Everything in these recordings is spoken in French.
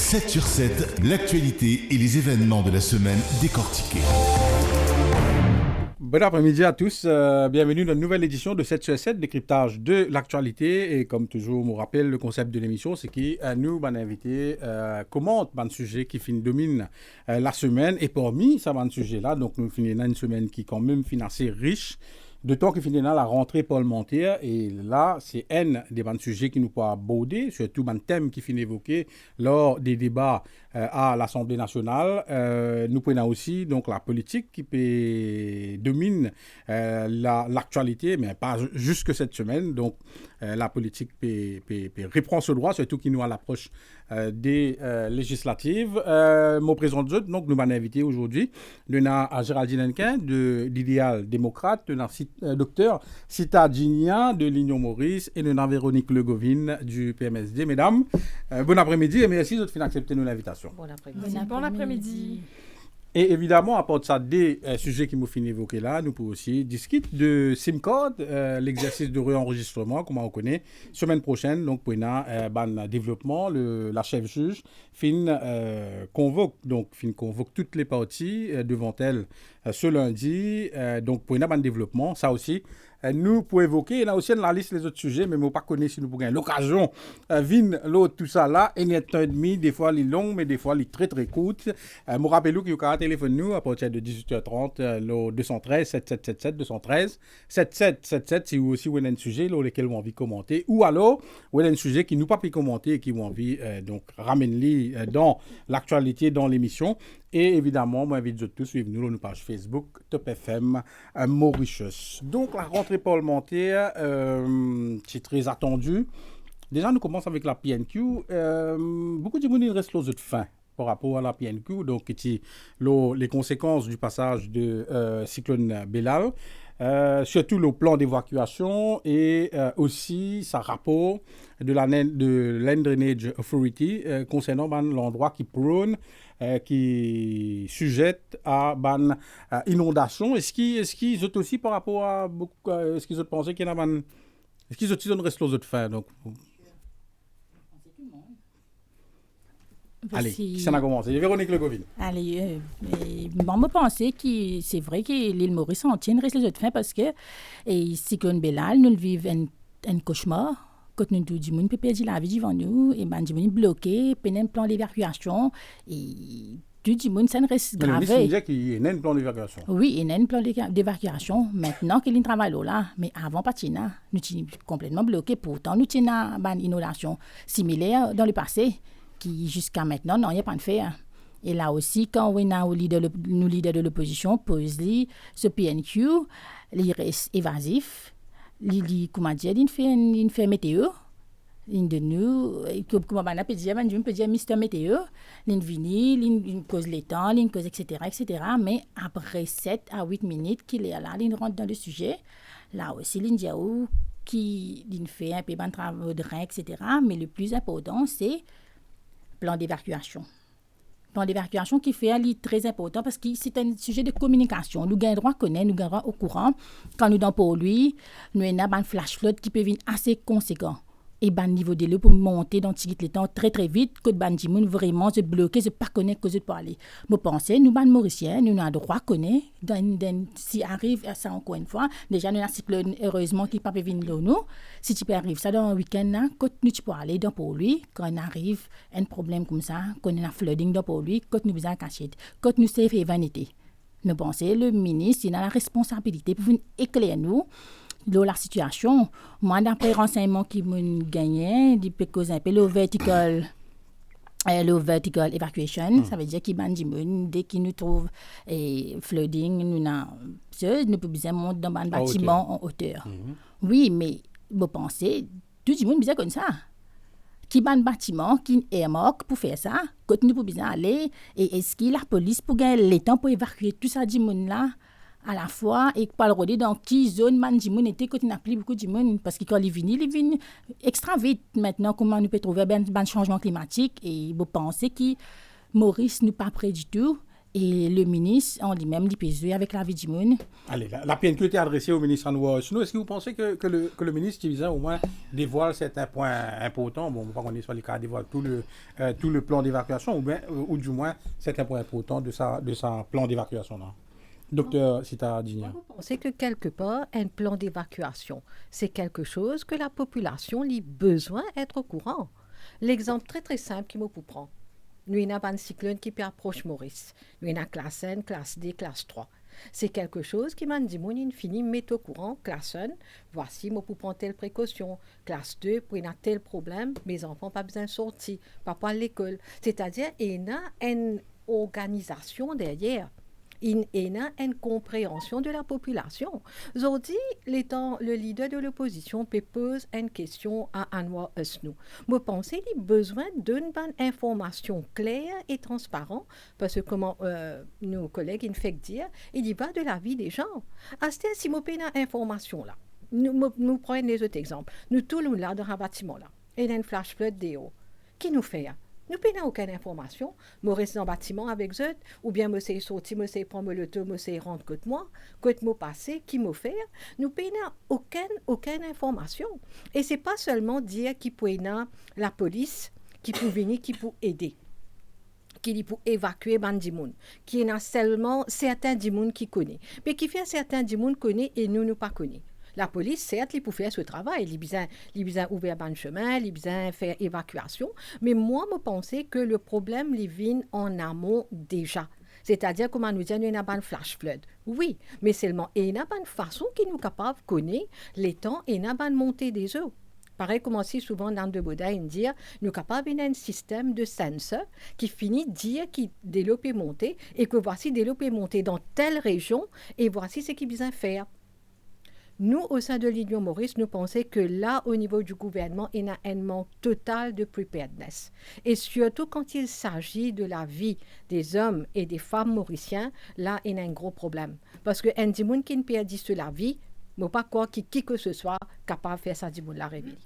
7 sur 7, l'actualité et les événements de la semaine décortiqués. Bon après-midi à tous, bienvenue dans une nouvelle édition de 7 sur 7, décryptage de l'actualité. Et comme toujours, je me rappelle, le concept de l'émission, c'est que nous, ban invité, commentent ban sujet qui domine la semaine. Et parmi ça, ban sujet-là, donc nous finissons une semaine qui est quand même assez riche. De temps qu'il finit dans la rentrée parlementaire, et là, c'est un des sujets qui nous peut aborder, surtout un thème qui finit évoqué lors des débats à l'Assemblée nationale. Nous prenons aussi donc la politique qui domine l'actualité, mais pas jusque cette semaine. Donc, la politique reprend ce droit, surtout qui nous à l'approche des législatives. Mon présente donc nous m'avons invité aujourd'hui. Nous avons Géraldine Hennequin de l'Idéal démocrate, nous avons docteur Sita Djinia de l'Union Maurice et nous avons Véronique Legovine du PMSD. Mesdames, bon après-midi et merci de accepter notre invitation. Bon après-midi. Et évidemment, à part de ça, des sujets qui m'ont fini évoquer là, nous pouvons aussi discuter de SIM-Card, l'exercice de réenregistrement, comme on connaît, semaine prochaine, donc pour un développement, la chef juge convoque toutes les parties devant elle ce lundi, donc pour un développement, ça aussi. Nous pouvons évoquer, il y a aussi dans la liste les autres sujets, mais je ne pas connaître si nous pouvons l'occasion. Vin, l'autre, tout ça là, il y a un temps et demi, des fois il est long, mais des fois il est très très court. Je me rappelle que vous pouvez téléphoner nous à partir de 18h30, le 213 7777 213 7777 si vous aussi vous avez un sujet sur lequel vous avez envie de commenter, ou alors vous avez un sujet qui nous pas pu commenter et qui vous envie donc ramener dans l'actualité, dans l'émission. Et évidemment, moi, j'invite tous à suivre nous sur notre page Facebook, Top FM Mauritius. Donc, la rentrée parlementaire, c'est très attendu. Déjà, nous commençons avec la PNQ. Beaucoup de gens restent aux autres fins par rapport à la PNQ. Donc, les conséquences du passage de cyclone Belal. Surtout le plan d'évacuation et aussi sa rapport de Land Drainage Authority concernant l'endroit qui prône, qui sujette à inondation. Est-ce qu'ils ont aussi par rapport à beaucoup, est-ce qu'ils ont pensé qu'il y en a est-ce qu'ils ont aussi resté aux autres fins donc allez, ça a commencé. Véronique Legovine. Allez, je pense que c'est vrai que l'île Maurice en tient reste les autres fins parce que cyclone Belal, nous vivons un cauchemar. Quand nous tout le monde peut perdre la vie devant nous, et ben, nous bloqué, peine un plan d'évacuation, et tout le monde, ça ne reste grave. Mais le ministre qu'il y a un plan d'évacuation. Oui, il y a un plan d'évacuation. Maintenant qu'il y a un travail là, mais avant, nous sommes complètement bloqués. Pourtant, nous avons une inondation similaire dans le passé, qui jusqu'à maintenant n'ont pas de fait. Et là aussi, quand on a nos leaders de l'opposition, posent ce PNQ, il reste évasif. Il fait météo. Il de nous, comme on peut dire Mister Météo. Il vient, il cause les temps, il cause etc. Mais après 7 à 8 minutes qu'il est là, il rentre dans le sujet. Là aussi, il dit qu'il fait un peu de travail de rein, etc. Mais le plus important, c'est plan d'évacuation. Plan d'évacuation qui fait un livre très important parce que c'est un sujet de communication. Nous gagnons droit à connaître, nous gagnons droit au courant. Quand nous sommes pour lui, nous avons un flash flood qui peut venir assez conséquent. Et ban niveau de l'eau pour monter dans les temps très très vite que ban dimoun vraiment se bloquer se pas connaître que je peux aller. Nous pensons nous ban mauriciens nous avons droit connaître si arrive ça encore une fois déjà nous avons un cyclone heureusement qui pas venir nous si tu peux arriver ça dans un week-end là quand nous tu peux aller dans pour lui quand on arrive un problème comme ça quand on a flooding dans pour lui quand nous besoin cacher quand nous safe et vanité. Nous pensons le ministre il a la responsabilité pour éclairer nous dans la situation. Moi, d'après les renseignements qui m'ont gagné, le vertical evacuation, ça veut dire qu'il dès qu'il nous trouve flooding, nous pouvons monter dans un bâtiment en hauteur. Oui, mais vous pensez, tout le monde comme ça. Qui a un bâtiment, qui est mort pour faire ça, quand nous pouvons aller, et est-ce que la police pour gagner le temps pour évacuer tout ça du monde là à la fois et pas le regarder dans qui zone man du monde était quand il n'a plus beaucoup de monde parce que quand il vient extra vite maintenant comment nous peut trouver ben changement climatique et vous pensez que Maurice n'est pas prêt du tout Et le ministre, on dit même, il peut jouer avec la vie du monde. Allez, la PNQ était adressée au ministre Anwar Osno. Est-ce que vous pensez que le ministre qui visait au moins dévoile certains points importants? Bon, pas qu'on est sur les cas, dévoile tout le plan d'évacuation, ou du moins certains points importants de sa plan d'évacuation. Là. Docteur Sita Digna. Vous pensez que quelque part, un plan d'évacuation, c'est quelque chose que la population a besoin d'être au courant. L'exemple très très simple qui me prend. Nous avons un cyclone qui peut approcher Maurice. Nous avons classe N, classe D, classe 3. C'est quelque chose qui m'a dit, mon infini, met au courant, classe 1, voici, moi, pour prendre telle précaution. Classe 2, pour y a tel problème, mes enfants pas besoin de sortir, pas à l'école. C'est-à-dire, il y a une organisation derrière. Il y a une compréhension de la population. Aujourd'hui, le leader de l'opposition peut poser une question à Anwar Osno. Je pense qu'il a besoin d'une bonne information claire et transparente, parce que, comme nos collègues il fait dire, il y va de la vie des gens. C'est-à-dire, si nous avons une information là, nous prenons les autres exemples. Nous, tous nous là, dans un bâtiment là, il y a une flash flood dehors. Qui nous fait? Nous n'avons aucune information. Je reste dans le bâtiment avec eux, ou bien je suis sorti, je suis prendre le tour, je suis rentré côté moi, côté moi passé, qui m'a fait. Nous n'avons aucune information. Et ce n'est pas seulement dire qu'il peut y avoir la police qui peut venir, qui peut aider, qui peut évacuer les gens, qui y a seulement certains gens qui connaissent. Mais qui fait certains gens connaissent et nous ne pas connaissons. La police, certes, il peut faire ce travail. Il a besoin ouvrir un chemin, il a besoin faire évacuation. Mais moi, je pense que le problème, il vient en amont déjà. C'est-à-dire, comment nous dire, il y a un flash flood. Oui, mais seulement, il y a une façon qui nous est capable de connaître les temps et il y a une montée des eaux. Pareil, comme aussi souvent dans de Baudet, nous dire, nous sommes capables d'un système de sensors qui finit de dire qui développe et monter et que voici développe et monter dans telle région et voici ce qu'il besoin faire. Nous, au sein de l'Union Maurice, nous pensons que là, au niveau du gouvernement, il y a un manque total de preparedness. Et surtout quand il s'agit de la vie des hommes et des femmes mauriciens, là, il y a un gros problème. Parce que un monde qui ne perd la vie, je ne sais pas quoi qui que ce soit capable de faire ça, la réveiller.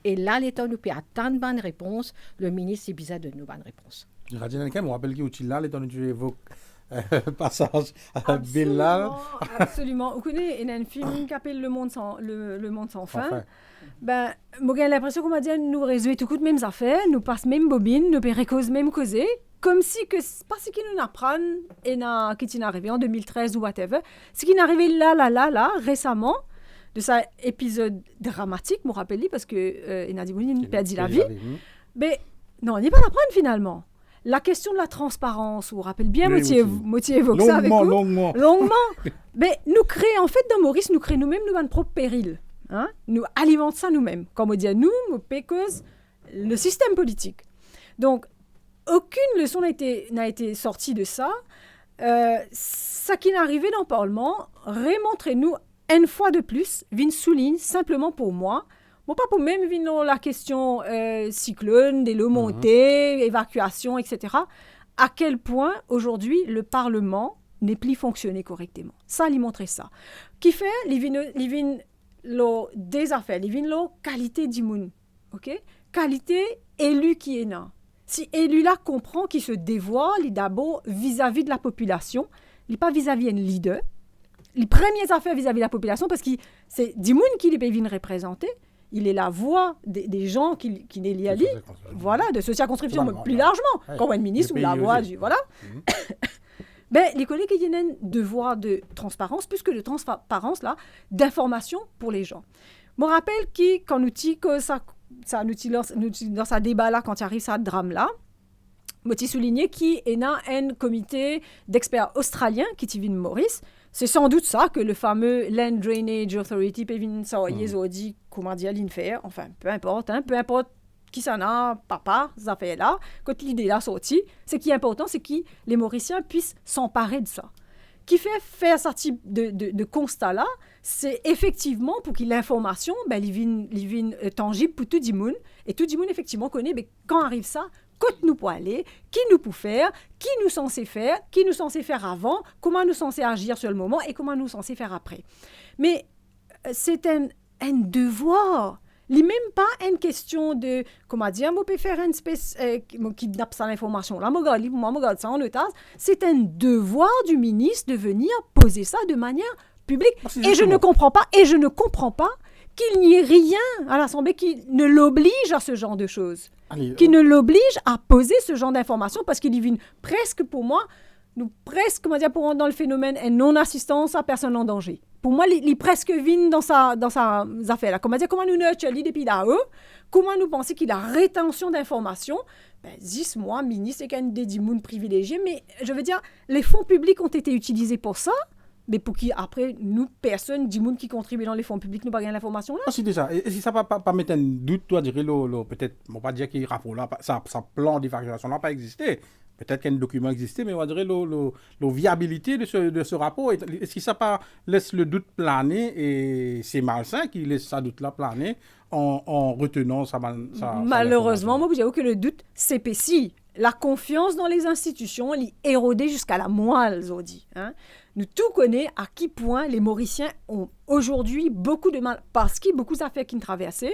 Et là, l'État nous peut attendre une bonne réponse. Le ministre, il a besoin de nous bonne réponse. Radio Nankin, je rappelle qu'il y a l'État nous évoque passage à Bellal. Absolument. Vous connaissez, il y a un film qui s'appelle Le Monde sans fin. Ben, j'ai l'impression qu'on m'a dit nous résoudre toutes les mêmes affaires, nous passons même bobine, nous péricose même causer, comme si que parce qu'il nous apprend et qui est arrivé en 2013 ou whatever, ce qui est arrivé là récemment de ça épisode dramatique, je me rappelle parce que il a dit il a perdu la vie. Mais non, on n'est pas l'apprendre finalement. La question de la transparence, vous vous rappelez bien, Motier évoque ça avec vous. Longuement. Mais nous créons, en fait, dans Maurice, nous créons nous-mêmes notre propre péril. Hein? Nous alimentons ça nous-mêmes. Comme on dit à nous pécose le système politique. Donc, aucune leçon n'a été sortie de ça. Ça qui est arrivé dans le Parlement, remontrez-nous une fois de plus, vient souligne simplement pour moi, bon, pas pour même venir la question cyclone, des lots montées, évacuation, etc. À quel point aujourd'hui le Parlement n'est plus fonctionné correctement. Ça, il montrait ça. Qui fait, il vient des affaires, il vient la qualité d'immun, ok? Qualité élu qui est là. Si élu là comprend qu'il se dévoile, il d'abord vis-à-vis de la population, il n'est pas vis-à-vis d'un leader. Les premières affaires vis-à-vis de la population, parce que c'est d'immun qui les vient représenter. Il est la voix des gens qui est lié à lui, voilà, de socio-conscription, plus largement, comme un ministre ou la voix du... Voilà. Ben, les collègues, il y a un devoir de transparence, plus que de transparence, là, d'information pour les gens. Je me rappelle quand nous dit que ça nous dans sa débat là, quand il arrive ça drame-là, je me souligné qu'il y a un comité d'experts australiens qui vient de Maurice. C'est sans doute ça que le fameux Land Drainage Authority peut venir dit comment dire l'infaire, enfin peu importe qui s'en a papa ça fait là quand l'idée là sortie, ce qui est important c'est que les Mauriciens puissent s'emparer de ça. Qui fait faire ce type de constat là, c'est effectivement pour que l'information il vient tangible pour tout le monde et tout le monde effectivement connaît quand arrive ça. Côte nous pour aller, qui nous peut faire, qui nous censé faire avant, comment nous censé agir sur le moment et comment nous censé faire après. Mais c'est un devoir Il même pas une question de, comment dire, on peut faire une espèce kidnappe ça l'information. Là, moi, regarde ça en otage. C'est un devoir du ministre de venir poser ça de manière publique. Et je ne comprends pas qu'il n'y ait rien à l'Assemblée qui ne l'oblige à ce genre de choses. Qui ne l'oblige à poser ce genre d'informations parce qu'il y vient presque, pour moi, comment dire, pour rentrer dans le phénomène et non-assistance à personne en danger. Pour moi, il presque vient dans sa affaire là. Comment nous nurture depuis là-haut, comment nous penser qu'il a rétention d'informations. 10 mois, ministre, c'est quand même des dimoun privilégiés, mais je veux dire, les fonds publics ont été utilisés pour ça, mais pour qui, après, nous, personne, dimoun qui contribue dans les fonds publics, nous pas gagner l'information là. Ah, si déjà, et si ça ne va pas mettre un doute, toi, dire, peut-être, on va pas dire qu'il y a un rapport là, ça plan d'évacuation n'a pas existé. Peut-être qu'un document existait, mais on va dire la viabilité de ce rapport. Est-ce que ça pas laisse le doute planer et c'est malsain qui laisse ça doute là planer en retenant sa malheureusement, moi, je dirais que le doute s'épaissit. La confiance dans les institutions, elle est érodée jusqu'à la moelle, Zodi. Nous tous connaissons à quel point les Mauriciens ont aujourd'hui beaucoup de mal, parce qu'il y a beaucoup d'affaires qui nous traversent,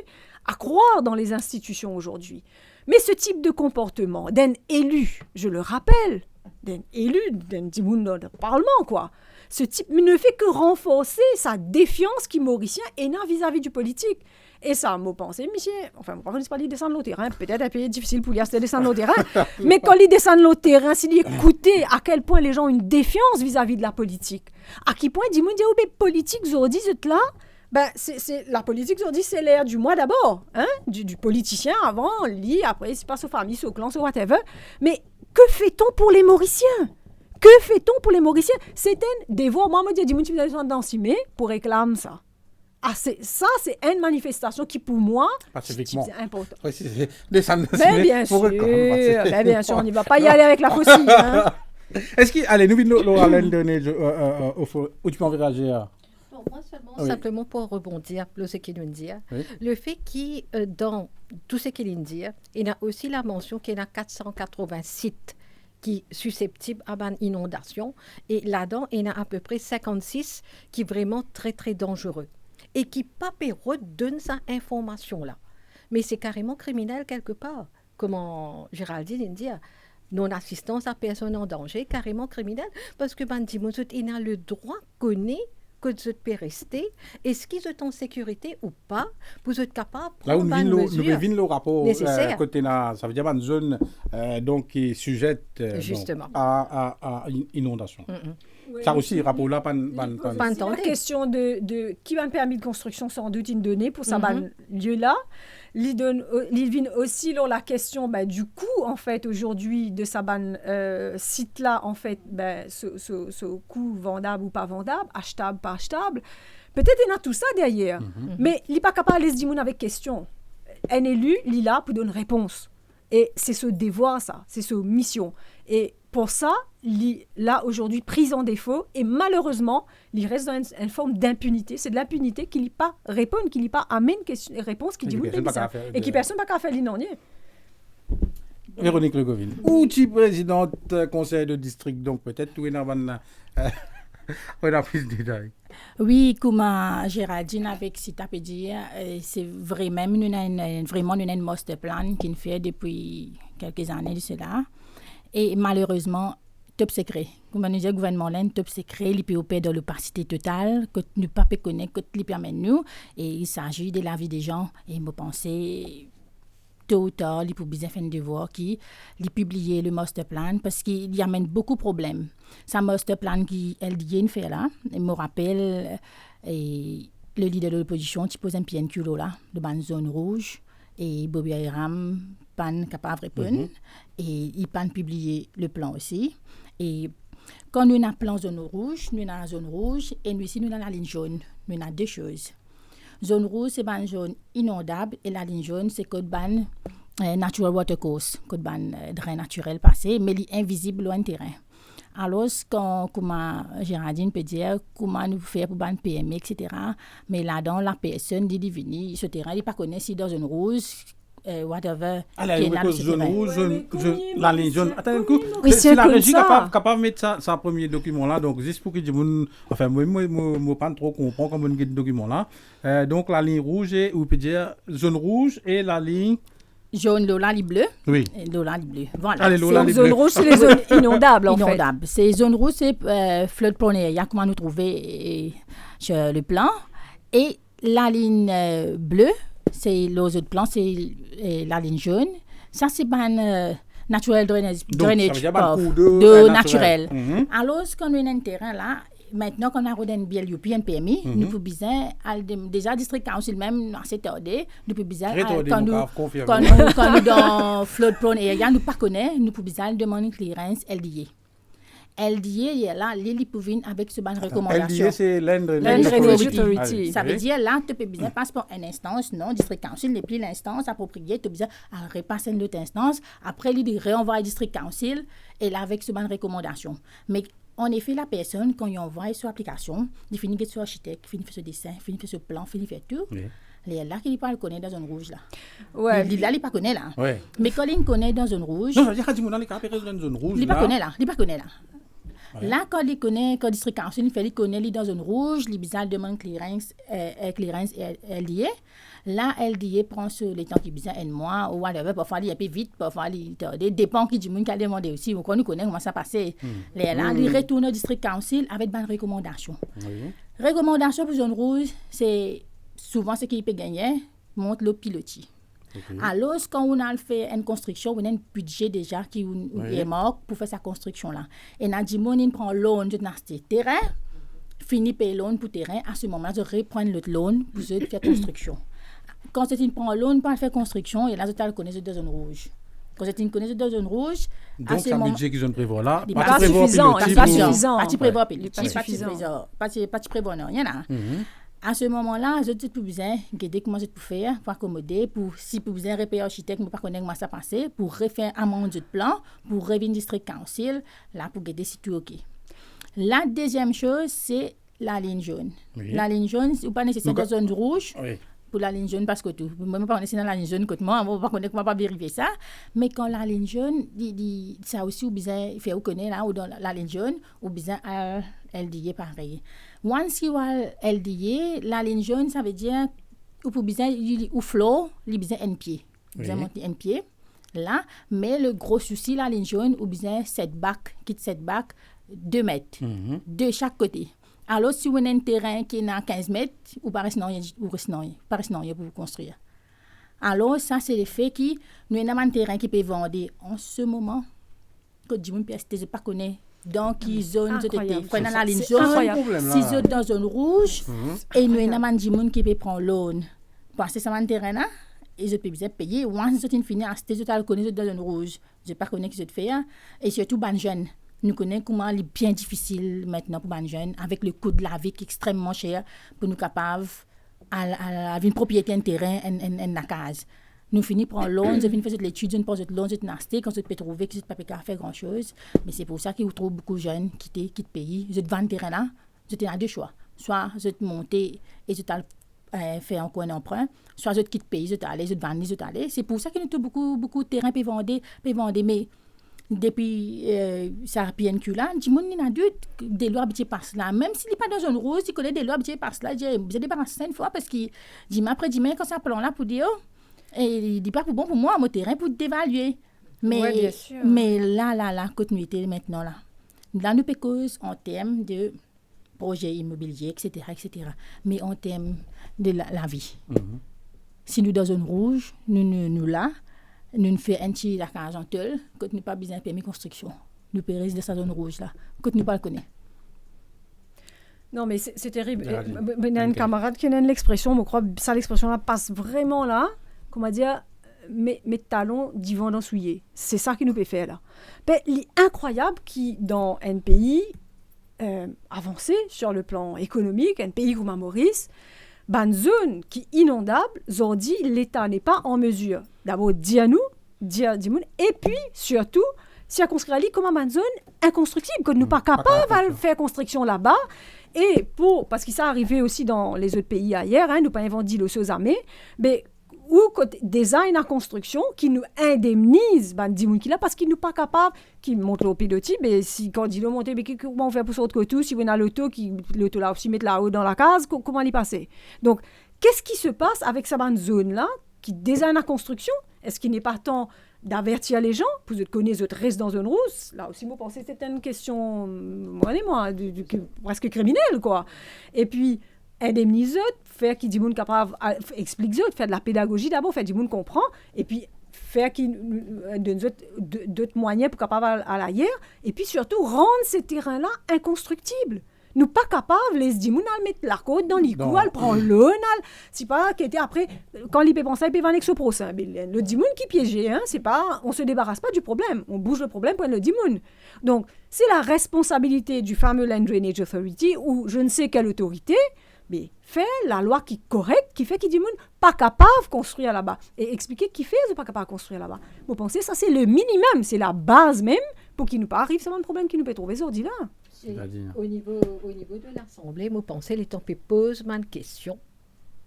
à croire dans les institutions aujourd'hui. Mais ce type de comportement d'un élu, je le rappelle, d'un dimoun dans le Parlement, quoi, ce type ne fait que renforcer sa défiance qui Mauricien est vis-à-vis du politique. Et ça, moi, pensez, monsieur, enfin, moi, je ne pas lui descendre le terrain, peut-être un peu difficile pour lui de descendre le terrain, mais quand il descend le terrain, s'il écoutait à quel point les gens ont une défiance vis-à-vis de la politique, à quel point dimoun dit, politique, aujourd'hui, c'est là, c'est la politique aujourd'hui, c'est l'ère du moi d'abord, du politicien avant, lui, après, c'est pas sa famille, son clan, son whatever. Mais que fait-on pour les Mauriciens? Que fait-on pour les Mauriciens? C'est un devoir. Moi, je dis, tu vas dans Simé pour réclamer ça. Ah, c'est une manifestation qui, pour moi, c'est important. Oui, c'est descendre dans Simé. Bien sûr, on n'y va pas y aller avec la faucille. Est-ce qu'il... Allez, nous venons donner où tu peux en réagir. Moi simplement pour rebondir sur ce qu'il vient de dire, le fait que dans tout ce qu'il vient de dire, il y a aussi la mention qu'il y a 480 sites qui sont susceptibles à une inondation et là-dedans, il y a à peu près 56 qui sont vraiment très très dangereux et qui pas redonnent cette information-là. Mais c'est carrément criminel quelque part, comme Géraldine dit. Non-assistance à personne en danger, carrément criminel, parce que il a le droit connaît que vous peux rester, est-ce qu'ils sont en sécurité ou pas, pour être capable de prendre une mesure nécessaire. Là où nous le rapport, côté ça veut dire une zone donc, qui est sujette à inondation. Oui, ça aussi, rapport là, pas la question de qui va un permis de construction sans doute une donnée pour ça lieu-là. Il vient aussi la question du coût, en fait, aujourd'hui, de ce site-là, en fait, ce coût vendable ou pas vendable, achetable, pas achetable. Peut-être il y a tout ça derrière, mais il n'est pas capable de se dire avec question. Un élu, il est là pour donner une réponse. Et c'est ce devoir, ça, c'est ce mission. Et pour ça, là, aujourd'hui, prise en défaut, et malheureusement, il reste dans une forme d'impunité. C'est de l'impunité qu'il n'y pas répond, qu'il n'y pas amène une réponse qui dit oui, et qui personne n'a pas faire l'inondé. Véronique Legoville, outil présidente conseil de district, donc peut-être tout est dans on a plus de détails. Oui, comme Géraldine avec Sita peut dire, c'est vraiment une master plan qui fait depuis quelques années de cela. Et malheureusement, top secret. Comme nous dit le gouvernement, top secret, il peut opérer dans l'opacité totale, que nous ne pouvons pas connaître, que nous permet nous. Et il s'agit de la vie des gens. Et je pense tôt ou tard, il faut bien faire un devoir qui publier le master plan parce qu'il y amène beaucoup de problèmes. C'est un master plan qui est lié une fait là. Je me rappelle, le leader de l'opposition qui pose un pied en culot là, de la zone rouge. Et Bobby Ayram pas capable de répondre. Et il pas publier le plan aussi. Et quand nous avons un plan zone rouge, nous avons la zone rouge et nous ici nous avons la ligne jaune. Nous avons deux choses. Zone rouge, c'est une zone inondable et la ligne jaune, c'est code ban natural water course, code ban drain naturel passé, mais il est invisible loin du terrain. Alors, comme Géraldine peut dire, comment nous faire pour ban PME, etc. Mais là-dedans, la personne dit venir, ce terrain, il ne pas connaît si dans zone rouge, whatever. Allez, qui est là, zone c'est rouge, Ouais, mais la ligne jaune. Attends un coup. Oui, Si c'est la comme régie ça. capable de mettre ça premier document là, donc juste pour que je enfin moi pas trop comprendre comment on get document là. Donc la ligne rouge et ou peut dire zone rouge et la ligne Jaune, Lola, les bleus. oui. Et Lola, les bleus. Voilà. Allez, Lola, Donc, les zone bleus. rouge, c'est les zones inondables, en fait. Inondable. C'est zone rouge, c'est floodplain area, comment nous trouver sur le plan. Et la ligne bleue, c'est les autres plans, c'est la ligne jaune. Ça, c'est ban naturel drainage Donc, ça veut dire ban path, cours d'eau, de naturel. naturel. Alors, quand on a un terrain là, maintenant qu'on a rodé un BLUP, un PMI, nous pouvons besoin, déjà, district council même, assez tardé, nous pouvons besoin, Très tardé, quand mon nous, gars, confirme. quand nous dans floodplain area, nous pas connaît, nous pouvons besoin demander une clearance LDA. LDA, il y a là, l'île pouvine avec ce ban recommandation. LDA, c'est Land Land Drainage Authority. Allez, Ça veut oui. dire là, tu peux besoin passer par une instance, non, district council, et puis l'instance appropriée, tu as besoin de repasser une autre instance. Après, il réenvoie district council et là, avec ce ban recommandation. Mais en effet, la personne, quand il envoie sur l'application, il finit que sur architecte, il finit faire ce dessin, il finit faire ce plan, il finit faire tout. Oui. Il est là qu'il ne connaît dans zone rouge là. Ouais. Il là, il ne connaît là. Ouais. Mais quand il connaît dans zone rouge, Non, ça veut dire que dans les cas dans une zone rouge. il ne là, connaît là. Il ne connaît là. Là, quand il connaît, quand le district council il connaît, il est dans zone rouge, il besoin demande clearance LDA. Là, LDA prend sur les temps qu'il besoin un mois ou whatever. Parfois, il est un peu vite, parfois, il dépend qui du monde qui a demandé aussi. Quand on connaît comment ça passe. Là, il retourne au district council avec une recommandation. Oui. Recommandation pour zone rouge, c'est souvent ce qu'il peut gagner, montre le pilotis. Okay. Alors, quand on a fait une construction, on a un budget déjà qui est mort pour faire sa construction-là. Et on a dit, on prend loan de notre terrain, finit payer loan pour terrain, à ce moment-là, je reprends l'autre loan pour faire construction. Quand tu prends loan pour faire construction, et là, tu connais deux zones rouges. Quand tu connais deux zones rouges, Donc, c'est un budget qu'ils ont prévu là. Il n'est pas suffisant, il n'est pas suffisant. Pas prévoir Il n'est pas suffisant. pas prévoir non, il y en a. À ce moment-là, je n'ai plus besoin de comment je peux faire pour accommoder, pour si vous besoin repérer architecte, je ne sais pas comment ça passe, pour refaire un monde de plan, pour revenir district council, là pour aider si tout OK. La deuxième chose, c'est la ligne jaune. Oui. La ligne jaune, c'est pas nécessaire dans zone rouge. Oui. Pour la ligne jaune, parce que tout. Moi, je ne connais pas dans la ligne jaune, moi, je ne connais pas vérifier ça. Mais quand la ligne jaune, ça aussi, vous besoin, il faut connaître là, ou dans la ligne jaune, ou besoin LDA pareil. Once you are LDA, la ligne jaune, ça veut dire, ou pour besoin, ou flow, il besoin un pied. Vous besoin monter un pied. Là, mais le gros souci, la ligne jaune, ou besoin setback, 2 mètres, de chaque côté. Alors, si vous avez un terrain qui est à 15 mètres, vous ne restez rien pour vous construire. Alors, ça, c'est le fait que nous avons un terrain qui peut vendre en ce moment. Que du monde peut ne pas connaître dans quelle zone vous êtes. Prenez la ligne jaune, si vous êtes dans une zone rouge, et nous avons un monde qui peut prendre loan. Parce que c'est un terrain là, et je peux bien payer. Once vous êtes fini, vous allez connaître dans une zone rouge. Je ne sais pas connaître ce que vous faites. Et surtout, les jeunes. Nous connaissons comment il est bien difficile maintenant pour les jeunes, avec le coût de la vie qui est extrêmement cher, pour nous capables d'avoir une propriété, un terrain, une case. Nous finissons par loan, nous finissons faire l'étude, nous prenons loan, nous acheter, quand vous pouvez trouver que vous ne pouvez pas faire grand-chose. Mais c'est pour ça que vous trouvez beaucoup de jeunes qui quittent le pays. Vous vendez le terrain là, vous avez deux choix. Soit vous montez et vous allez faire encore un emprunt, soit vous quittez le pays, vous allez vendre, vous allez. C'est pour ça que nous avons beaucoup de terrains pour vendre, mais depuis ça PNQ là, du monde n'a doute des lois habituées par cela. Même s'il n'est pas dans une rose, il connaît des lois habituées par cela. J'ai débarrassé une fois parce qu'il dit après demain quand ça plan là pour dire et il dit pas pour bon pour moi mon terrain pour dévaluer. Mais bien sûr. Mais là continuité maintenant là. Là nous peut cause en termes de projet immobilier etc. Mais en termes de la vie. Si nous dans une rouge, nous là nous faisons un petit lacage en tel, quand nous n'avons pas besoin de permis de construction. Nous périssons de sa zone rouge là, quand nous ne le connaissons pas. Non, mais c'est terrible. Il y a une camarade qui a l'expression, je crois, ça l'expression-là passe vraiment là, comment dire, mes talons d'Yvan dans souillé. C'est ça qui nous peut faire là. Mais l'incroyable qui, dans un pays avancé sur le plan économique, un pays comme Maurice, une zone qui est inondable, ont dit l'État n'est pas en mesure d'abord dire nous, et puis surtout circonscrire comme une zone inconstructible, que nous ne sommes pas capables de faire construction là-bas. Et parce que ça arrivé aussi dans les autres pays ailleurs, nous pas inventé les choses armées, mais ou côté design en construction qui nous indemnise ben dis qui là parce qu'il nous pas capable qui monte au pilotis mais si quand il monte mais comment on fait pour sortir que tout si on a l'auto qui l'auto là aussi mettre là-haut dans la case comment y passer donc qu'est-ce qui se passe avec cette zone là qui design en construction est-ce qu'il n'est pas temps d'avertir les gens pour que connaissent autres restent dans une rousse là aussi moi pensais que c'était une question presque criminelle quoi et puis indemniser faire qui dit monde capable expliquer faire de la pédagogie d'abord faire du monde comprend et puis faire qui donne d'autres moyens pour capable à l'arrière et puis surtout rendre ces terrains là inconstructibles nous pas capables les dit moun al mettre la côte dans l'icou al prend l'eau c'est pas qui était après quand il peut penser il peut venir avec ce procès le dimoun qui piégé hein c'est pas on se débarrasse pas du problème on bouge le problème pour le dimoun donc c'est la responsabilité du fameux Land Drainage Authority ou je ne sais quelle autorité mais faire la loi qui est correcte, qui fait qu'il dit moun pas capable de construire là-bas. Et expliquer qui fait pas capable de construire là-bas. Vous pensez ça c'est le minimum, c'est la base même pour qu'il nous pas arrive un problème qui nous peut trouver aujourd'hui là. Au niveau de l'Assemblée, vous pensez les temps pose une question,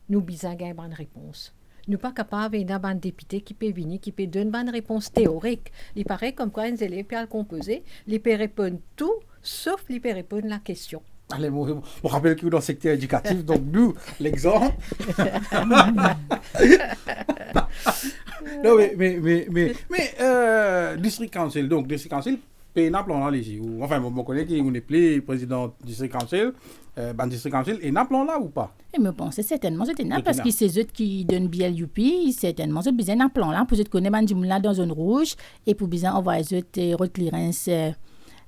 nous bisons gagner une réponse. Nous pas capables d'avoir un député qui peut venir, qui peut donner une réponse théorique. Il paraît comme quoi un élève peut composer, il peut répondre tout, sauf il peut répondre la question. Allez, on rappelle que dans le secteur éducatif, donc nous, l'exemple. Non, mais District Council, paye un plan là, les enfin, mon collègue qui est plus président du District Council, District Council, et un plan là ou pas? Et me pense certainement, c'est énorme parce que c'est eux qui donnent BLUP, certainement, c'est besoin d'un plan là, pour eux connaître Bandimoula dans zone rouge, et pour besoin envoyer eux road clearance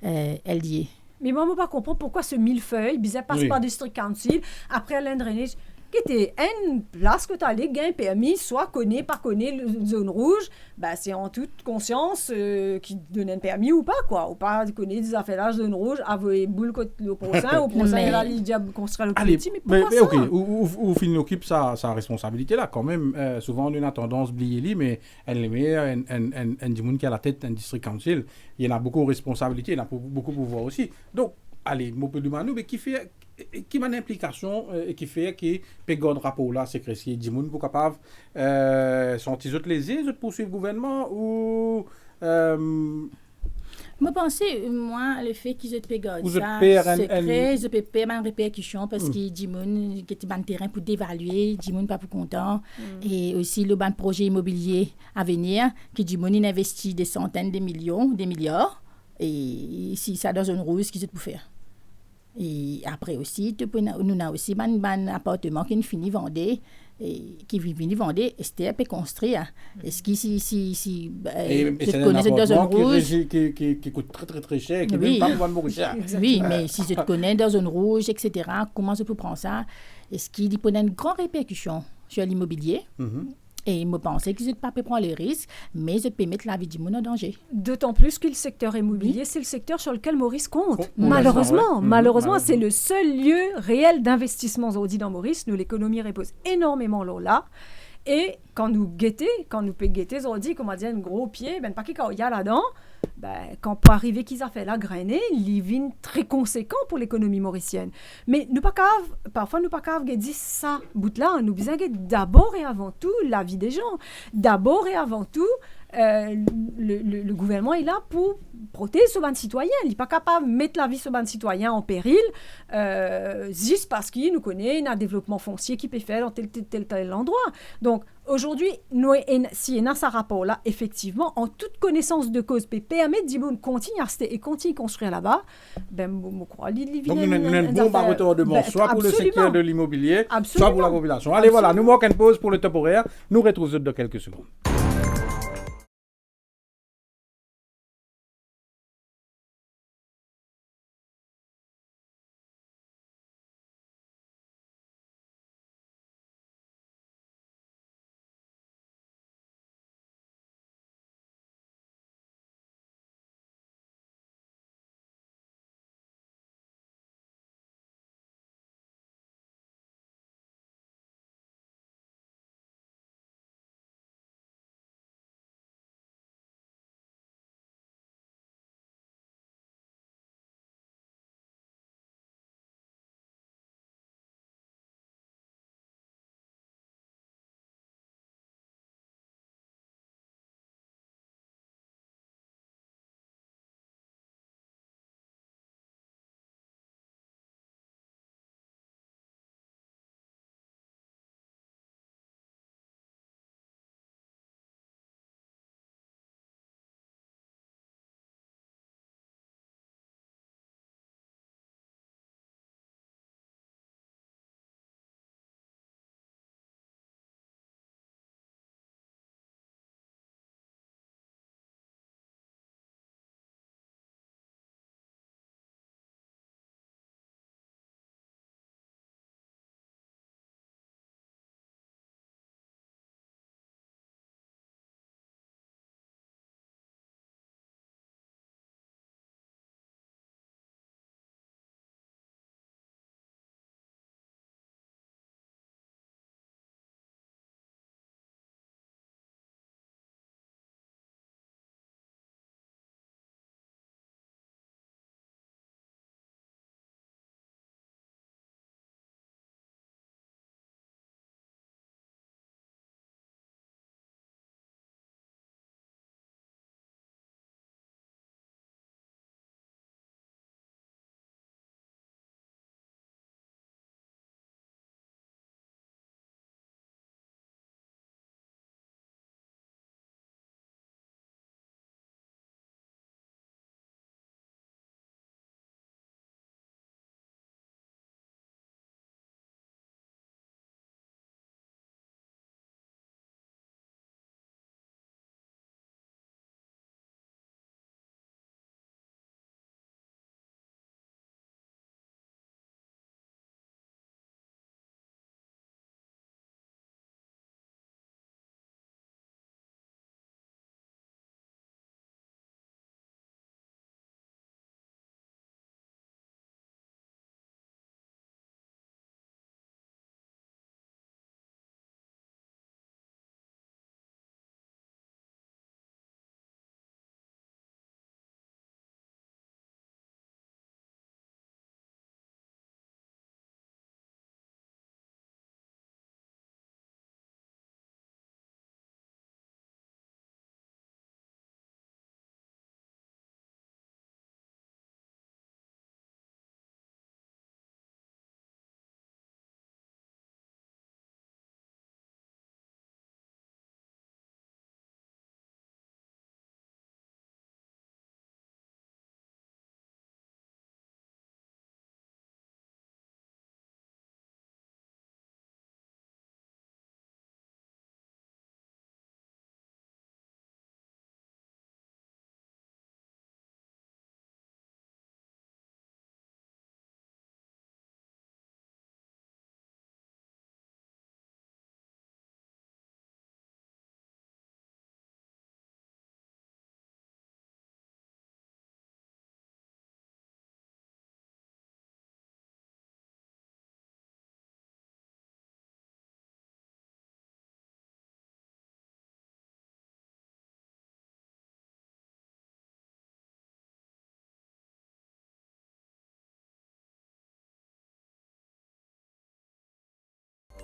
LDA. Mais moi, je ne pas comprendre pourquoi ce millefeuille, bizarre passe par District Council, après Land Drainage, qui était une place que tu allais gagner permis, soit connaît, pas connaît la zone rouge, ben c'est en toute conscience qui donne un permis ou pas, quoi. Ou pas connaît des affaires là, zone rouge, avoir boule le prochain, au prochain, là, il dit construire le petit, mais pourquoi ça? Ok, ou fin occupe sa responsabilité là, quand même. Souvent, on a tendance à oublier, mais elle est meilleure, un monde qui a la tête d'un District Council, il y en a beaucoup de responsabilités, il y en a beaucoup de pouvoir aussi. Donc, allez, mon peu de manou, mais qui a une implication et qui fait qui peut garder rapport là c'est que si dit moun pour capable sont ils autres lésés autres poursuivre le gouvernement ou moi pense moi le fait qu'ils peut garder ça secret je peux pas une répercussion parce que dit moun qui était ban terrain pour dévaluer dit moun pas pour content et aussi le ban projet immobilier à venir qui dit moun investit des centaines de millions des milliards et si ça dans une rouge qu'ils pour faire. Et après aussi, nous avons aussi un appartement qui finit vendre et qui finit vendre et c'était construire. Est-ce que si tu connais dans zone rouge qui coûte très très cher qui même pas beaucoup cher. Oui, mais si tu connais dans zone rouge etc. Comment je peux prendre ça? Est-ce qu'il y a une grande répercussion sur l'immobilier? Et je pensais qu'ils ne pas prendre les risques, mais je peux mettre la vie du monde en danger. D'autant plus que le secteur immobilier, c'est le secteur sur lequel Maurice compte. Malheureusement, c'est le seul lieu réel d'investissement aujourd'hui dans Maurice. Nous, l'économie repose énormément là. Et quand nous peut guetter, aujourd'hui, comme on dit, un gros pied, ben pas qu'il y a là-dedans, ben, quand pour arriver qu'ils a fait la grainer, il vient très conséquent pour l'économie mauricienne. Mais parfois nous pas cave dit ça bout là, nous besoin d'abord et avant tout la vie des gens. D'abord et avant tout, le gouvernement est là pour protéger ce ban citoyen. Il n'est pas capable de mettre la vie de ce ban citoyen en péril juste parce qu'il nous connaît un développement foncier qui peut faire dans tel endroit. Donc aujourd'hui, si il y a ce rapport-là, effectivement, en toute connaissance de cause, peut permettre de continuer à rester et continuer à construire là-bas, ben, je crois qu'il y a donc, nous avons un bon baroteur de mort, soit pour le secteur de l'immobilier, soit pour la population. Allez, voilà, nous manquons une pause pour le top horaire. Nous retrouvons dans quelques secondes.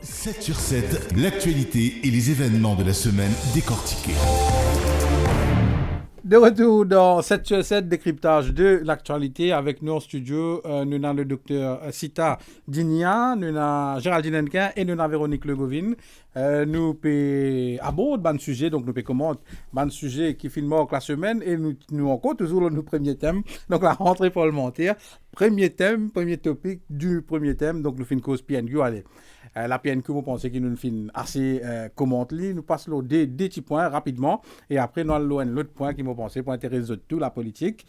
7 sur 7, l'actualité et les événements de la semaine décortiqués. De retour dans 7 sur 7, décryptage de l'actualité. Avec nous en studio, nous avons le docteur Sita Digna, nous avons Géraldine Hennequin et nous avons Véronique Legovine. Nous abordons un sujet, donc nous commenter un sujet qui filme la semaine et nous encore toujours le premier thème, donc la rentrée parlementaire. Premier thème, premier topic du premier thème, donc nous faisons une cause PNQ. Allez, la PNQ, vous pensez qu'il nous fait assez commenté. Nous passons des petits points rapidement et après nous allons l'autre point qui me pensé pour intéresser tout la politique,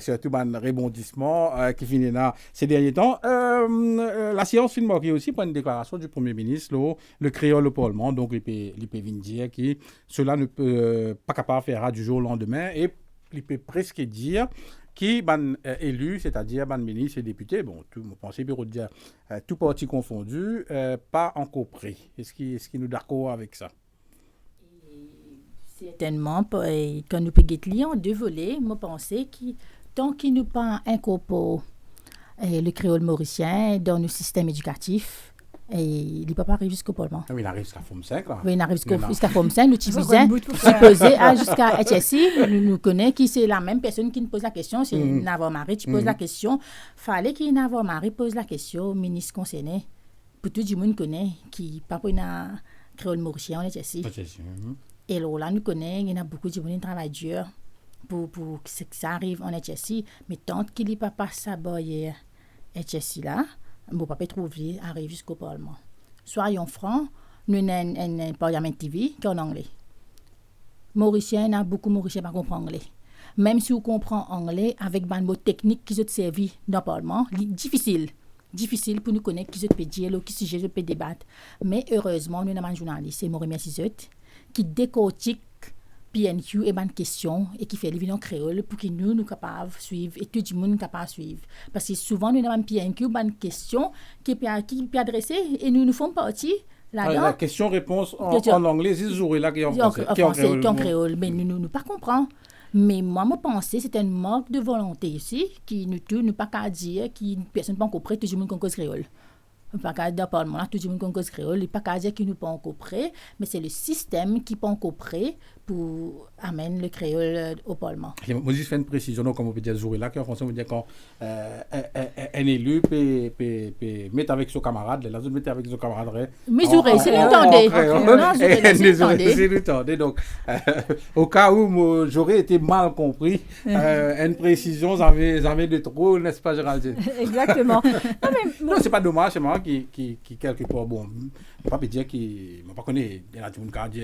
surtout un rebondissement qui finit là ces derniers temps. La séance finit aussi pour une déclaration du Premier ministre, le créole au Parlement, donc il peut venir dire que cela ne peut pas capable de faire du jour au lendemain et il peut presque dire qui ban élu, c'est-à-dire ban ministre et député, bon, tout, je pense bureau de dire tout parti confondu, pas encore pris. Est-ce qu'il nous est d'accord avec ça? Certainement, quand nous pouvons en deux volets, je pense que tant qu'il nous pas incorporé le créole mauricien dans nos systèmes éducatifs, il ne peut pas arriver jusqu'au Parlement. Oui, il arrive jusqu'à Forme 5. Là. Oui, il arrive jusqu'à Forme 5. Nous supposons jusqu'à HSI. Nous connaissons qui c'est la même personne qui nous pose la question. C'est Navarre Marie qui pose la question. Il fallait que Navarre Marie pose la question au ministre concerné. Pour tout le monde connaît qui pas pour une créole mauricien en HSI. Et là, nous connaissons, il y a beaucoup de gens qui travaillent dur pour que ça arrive en HSI. Mais tant qu'il n'y a pas sa barrière HSI là, on ne peut pas trouver arriver jusqu'au Parlement. Soyons francs, nous avons un Parlement TV qui est en anglais. Mauricien, il y a beaucoup de Mauriciens qui ne comprennent pas anglais. Même si on comprend anglais, avec des mots techniques qui sont servis dans le Parlement, difficile pour nous connaître qui se peut dire, qui sujet se peut débattre. Mais heureusement, nous avons un journaliste, Maurice Messizot, qui décortique PNQ et bonnes questions et qui fait les vidéos en créole pour que nous sommes capables de suivre et tout le monde est capable de suivre. Parce que souvent, nous avons un PNQ, bonnes questions qui peut adresser et nous faisons partie là-dedans. La question-réponse en anglais, c'est ce là qui est en français. Qui est en créole. Mais nous ne pas comprendre. Mais moi, je pense que c'est un manque de volonté ici qui nous pas qu'à dire qu'une personne pas encore prête, tout le monde cause créole. Pas qu'à dire par là, tout le monde cause créole, pas qu'à dire qu'il nous pas encore prêt, mais c'est le système qui pas encore prêt pour amener le créole au Parlement. Moi, je fais une précision, donc, comme on peut dire, là, qu'en français, on peut dire quand un élu peut mettre avec son camarade, là, vous mettez avec son camarade. Mesurer, c'est l'entendez. C'est l'entendez. Donc, au cas où j'aurais été mal compris, une précision, j'avais de trop, n'est-ce pas, Géraldine? Exactement. Non, c'est pas dommage, c'est moi qui quelque part, bon, je ne peux pas dire qu'il ne connaît, il y a tout le monde qui a dit.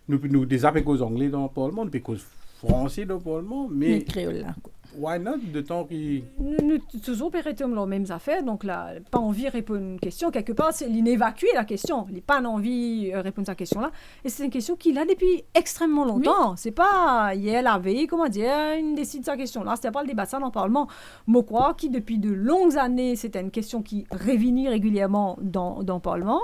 Nous désappelons cause anglais dans le Parlement, nous cause français dans le Parlement, mais créole là. Why not de temps qui nous toujours pérétum les mêmes affaires, donc là pas envie de répondre à une question quelque part, c'est l'inévacuer la question, il n'a pas envie de répondre à cette question là, et c'est une question qu'il a depuis extrêmement longtemps. Oui. C'est pas hier la veille, comment dire, il décide sa question là, c'était pas le débat ça dans le Parlement. Moi crois qui depuis de longues années c'était une question qui revenait régulièrement dans le Parlement.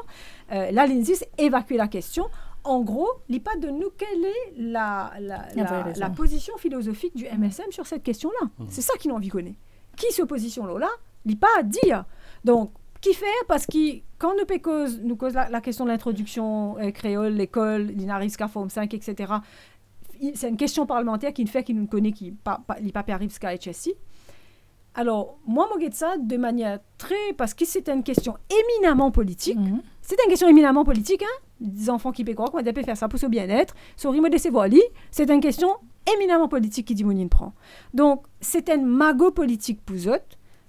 Là l'INSI c'est évacuer la question. En gros, il n'y a pas de nous quelle est la position philosophique du MSM sur cette question-là. C'est ça qu'il a envie de connaître. Qui se positionne là, il n'y a pas à dire. Donc, qui fait? Parce que quand nous cause la question de l'introduction créole, l'école, l'INARISCA, Forme 5, etc., c'est une question parlementaire qui fait qu'il nous connaît, qui n'est pas arrive jusqu'à HSI. Alors, moi, je regarde ça de manière parce que c'est une question éminemment politique. C'est une question éminemment politique, hein? Des enfants qui peuvent croire qu'on peut faire ça pour ce bien-être. Sorry, moi, c'est une question éminemment politique qui dit Mounine prend. Donc, c'est un magot politique pour eux.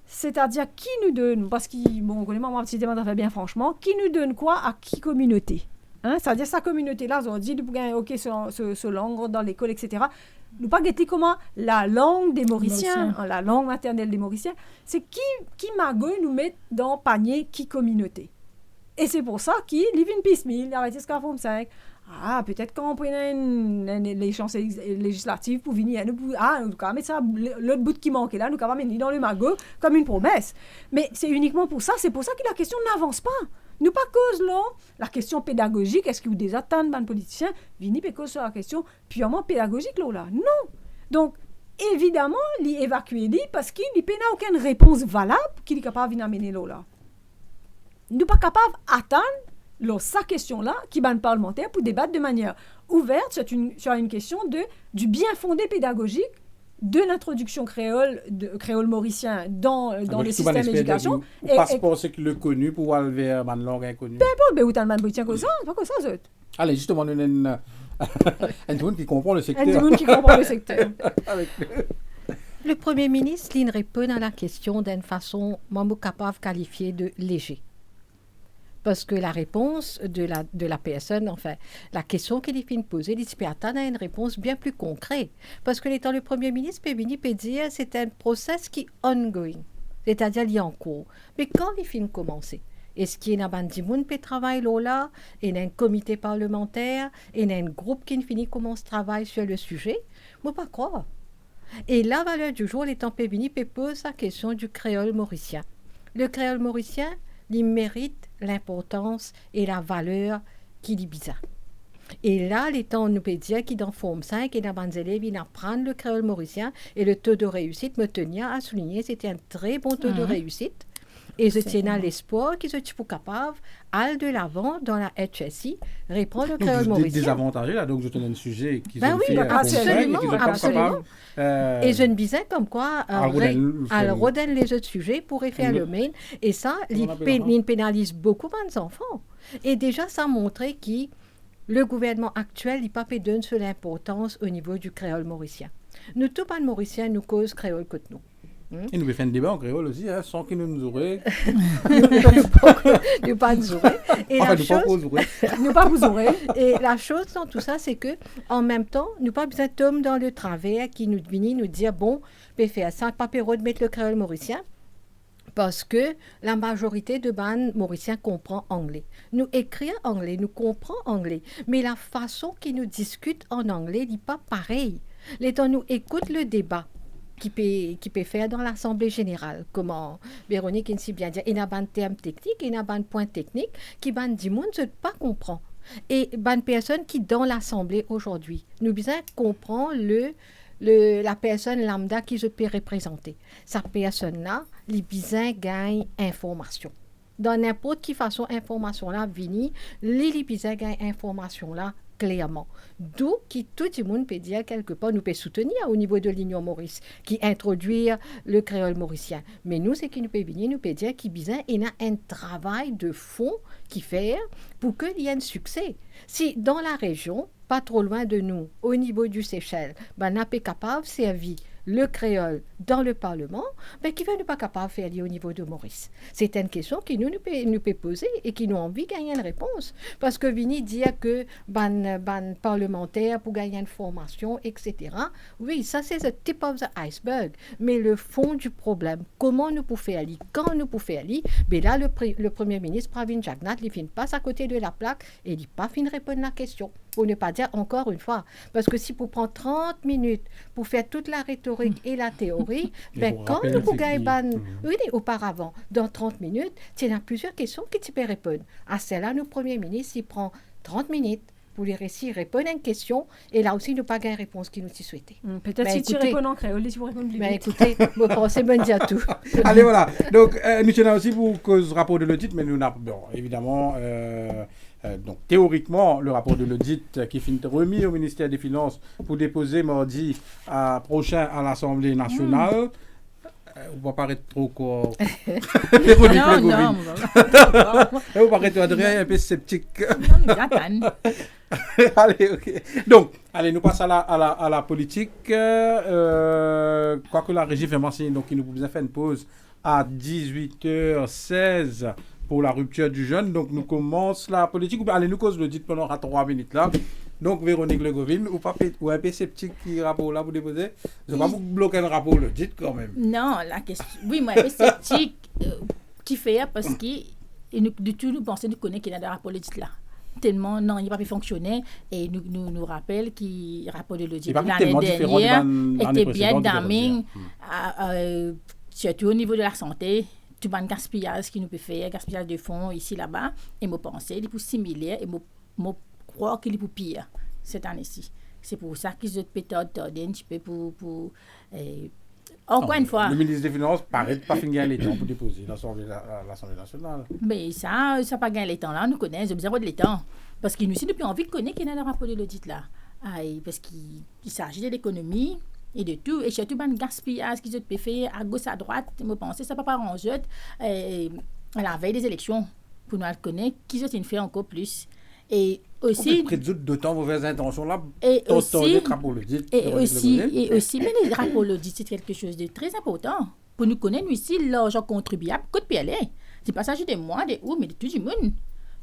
C'est-à-dire qui nous donne, parce qu'on bon, connaît moi, petit débat fait bien franchement, qui nous donne quoi à qui communauté? Hein? C'est-à-dire sa communauté-là, on dit, OK, ce langue dans l'école, etc. Nous pas guetter comment la langue des Mauriciens, la langue maternelle des Mauriciens, c'est qui magot nous met dans le panier qui communauté. Et c'est pour ça qu'il live une piste, mais il a arrêté ce qu'a fait 5. Ah, peut-être quand on prenait les chances législatives pour venir, nous allons mettre ça, l'autre bout qui manquait là, nous allons mettre dans le magot comme une promesse. Mais c'est uniquement pour ça, c'est pour ça que la question n'avance pas. Nous pas cause là, la question pédagogique, est-ce que vous déjà attendez les politiciens, venir cause sur la question purement pédagogique là? Non. Donc, évidemment, il évacuer parce qu'il n'y a aucune réponse valable qu'il est capable de venir amener là. nous pas capables d'attendre sa question-là qui va parlementaire pour débattre de manière ouverte sur une question du bien fondé pédagogique de l'introduction créole mauricien dans le système d'éducation. Ou passeport, c'est que le connu pour aller vers une langue inconnue. Peu importe, mais où t'as le man britannique comme ça, pas comme ça, zut. Allez, justement, nous avons un monde qui comprend le secteur. Un monde qui comprend le secteur. Le Premier ministre, il répond à la question d'une façon, moi, capable de qualifier de léger. Parce que la réponse de la personne, enfin, la question qu'il vient poser, il a une réponse bien plus concrète. Parce que étant le Premier ministre, peut dire c'est un process qui est ongoing, c'est-à-dire il est en cours. Mais quand il finit commencer, est-ce qu'il y a un bandimoun qui travaille là, il y a un comité parlementaire, il y a un groupe qui finit commence travail sur le sujet? Moi, pas croire. Et la valeur du jour, l'étant Pévini pose la question du créole mauricien. Le créole mauricien, il mérite l'importance et la valeur qu'il y a. Et là, l'étant nous peut dire qu'il dans Forme 5 et dans les élèves, ils apprennent le créole mauricien et le taux de réussite, me tenir à souligner, c'était un très bon taux de réussite. Et je tiens à l'espoir qu'ils soient capables d'aller de l'avant dans la HSI, répondre le créole mauricien. Désavantagé là, donc je tenais un sujet qui ben oui, absolument. Et je ne disais comme quoi, à redonner les autres sujets pourrait faire le même. Et ça, il pénalise beaucoup les enfants. Et déjà, ça montrait que le gouvernement actuel n'a pas donné sur l'importance au niveau du créole mauricien. Nous, tous les Mauriciens, nous causons créole que nous. Et nous pouvons faire un débat en créole aussi, hein, sans qu'il nous aurait. Nous pas nous aurait. Et enfin, nous pas vous aurez. Et la chose dans tout ça, c'est que en même temps, nous pas besoin d'hommes dans le travers qui nous viennent nous dire bon, peut faire ça, pas de mettre le créole mauricien. Parce que la majorité de ban mauriciens comprend anglais. Nous écrivons anglais, nous comprenons anglais, mais la façon qu'ils nous discutent en anglais n'est pas pareille. Les temps nous écoutent le débat qui peut faire dans l'Assemblée générale. Comment Véronique ainsi bien dire, il y a un terme technique, il y a un point technique qui ban du monde ne pas comprend. Et ban personne qui dans l'Assemblée aujourd'hui, nous besoin comprendre la personne lambda qui je peux représenter. Cette personne-là, les besoin gagne information. Dans n'importe quelle façon information-là vini, les besoin gagne information-là clairement. D'où qui tout le monde peut dire quelque part, nous peut soutenir au niveau de l'Union Maurice, qui introduit le créole mauricien. Mais nous, ce qui nous peut venir, nous peut dire qu'il y a un travail de fond qui fait pour qu'il y ait un succès. Si dans la région, pas trop loin de nous, au niveau du Seychelles, on n'a pas capable de servir le créole dans le Parlement, mais qui ne pas capable de faire au niveau de Maurice. C'est une question qui nous peut poser et qui nous a envie de gagner une réponse. Parce que venir dire que ban parlementaire pour gagner une formation, etc. Oui, ça c'est le tip of the iceberg. Mais le fond du problème, comment nous pouvons faire aller, quand nous pouvons faire aller, mais là le Premier ministre Pravin Jagnnath, il ne passe à côté de la plaque et il n'a pas fini de répondre à la question. Pour ne pas dire encore une fois. Parce que si vous prenez 30 minutes pour faire toute la rhétorique et la théorie, quand nous pouvons gagner auparavant, dans 30 minutes, il y a plusieurs questions qui tu peux répondre. À celle-là, le Premier ministre, il prend 30 minutes pour les récits, répondre à une question, et là aussi, nous pas gagner réponse qui nous souhaitait. Peut-être si tu réponds en créole, tu pourrais répondre plus vite. Écoutez, vous pensez bien dire tout. Allez, voilà. Donc, nous tenons aussi pour cause rapport de l'audit, mais nous n'avons, évidemment... donc, théoriquement, le rapport de l'audit qui finit remis au ministère des Finances pour déposer mardi prochain à l'Assemblée nationale. On va paraître trop quoi. Non. Vous paraît un peu sceptique. Allez, ok. Donc, allez, nous passons à la politique. Quoique la régie fait mentionner, donc il nous vous a fait une pause à 18h16. Pour la rupture du jeûne. Donc, nous commençons la politique. Allez, nous cause le dit pendant 3 minutes là. Donc, Véronique Legovine, ou un peu sceptique qui rapport là, vous déposez. Je ne vais pas vous bloquer le rapport, le dit quand même. Non, la question. Oui, moi, un peu sceptique qui fait parce que du tout, nous pensons, nous connaissons qu'il y a des rapports de là. Tellement, non, il n'a pas pu fonctionner. Et nous rappelle qu'il y a un rapport de l'audit l'année dernière était bien damning, surtout au niveau de la santé. Tout le gaspillage qui nous peut faire, gaspillage de fonds ici, là-bas, et je pense qu'il est similaire et je crois qu'il est pire cette année-ci. C'est pour ça qu'ils ont peut-être un petit peu pour Encore une fois. Le ministre des Finances paraît pas finir les temps pour déposer l'Assemblée nationale. Mais ça pas gagné les temps là, nous connaissons, nous avons de l'étang. Parce qu'il nous aussi depuis envie de connaître qu'il y a un rapport de l'audit là. Parce qu'il s'agit de l'économie et de tout. Et surtout, un gaspillage qu'ils ont fait à gauche, à droite. Je pense que ça ne peut pas arranger à la veille des élections pour nous connaître qu'ils ont fait encore plus. Et aussi. Près de temps, mauvaises intentions là. Et aussi, mais les rapports l'audit, c'est quelque chose de très important. Pour nous connaître, nous ici, l'argent contribuable, côté PLA. C'est pas s'agit de moi, de où, mais de tout le monde.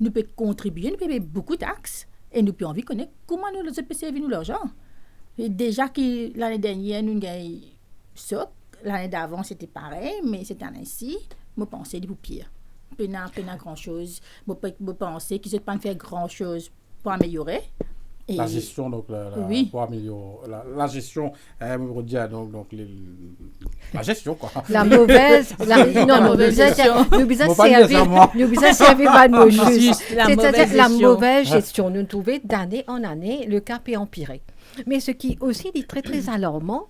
Nous pouvons contribuer, nous pouvons payer beaucoup de taxes. Et nous pouvons envie de connaître comment nous pouvons servir nous l'argent. Et déjà que l'année dernière, nous avons ça. L'année d'avant, c'était pareil, mais cette année-ci, je pensais du pire. Pas grand-chose. Je pensais qu'ils ne pas faire grand-chose pour améliorer. Et la gestion, donc, oui. Pour améliorer la gestion, la gestion, quoi. La mauvaise, gestion. Nous besoin servir pas nos choses. C'est-à-dire la mauvaise gestion. Nous trouvons d'année en année, le cap est empiré. Mais ce qui aussi est très, très alarmant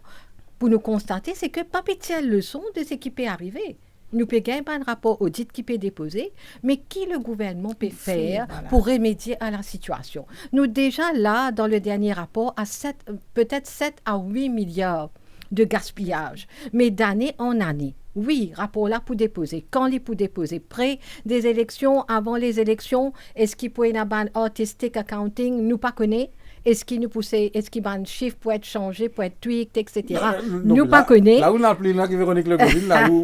pour nous constater, c'est que pas pitié leçon de ce qui peut arriver. Nous pouvons gagner un rapport audit qui peut déposer, mais qui le gouvernement peut faire pour remédier à la situation. Nous déjà là, dans le dernier rapport, à peut-être 7 à 8 milliards de gaspillage, mais d'année en année. Oui, rapport là pour déposer. Quand il pour déposer? Près des élections, avant les élections, est-ce qu'il peut y avoir un artistic accounting? Nous pas connaît. Est-ce qu'il nous poussait, est-ce qu'il y a un chiffre pour être changé, pour être tweaked, etc. Nous pas connaît. Là où on a appelé là qui Véronique Le Gaudin, là où.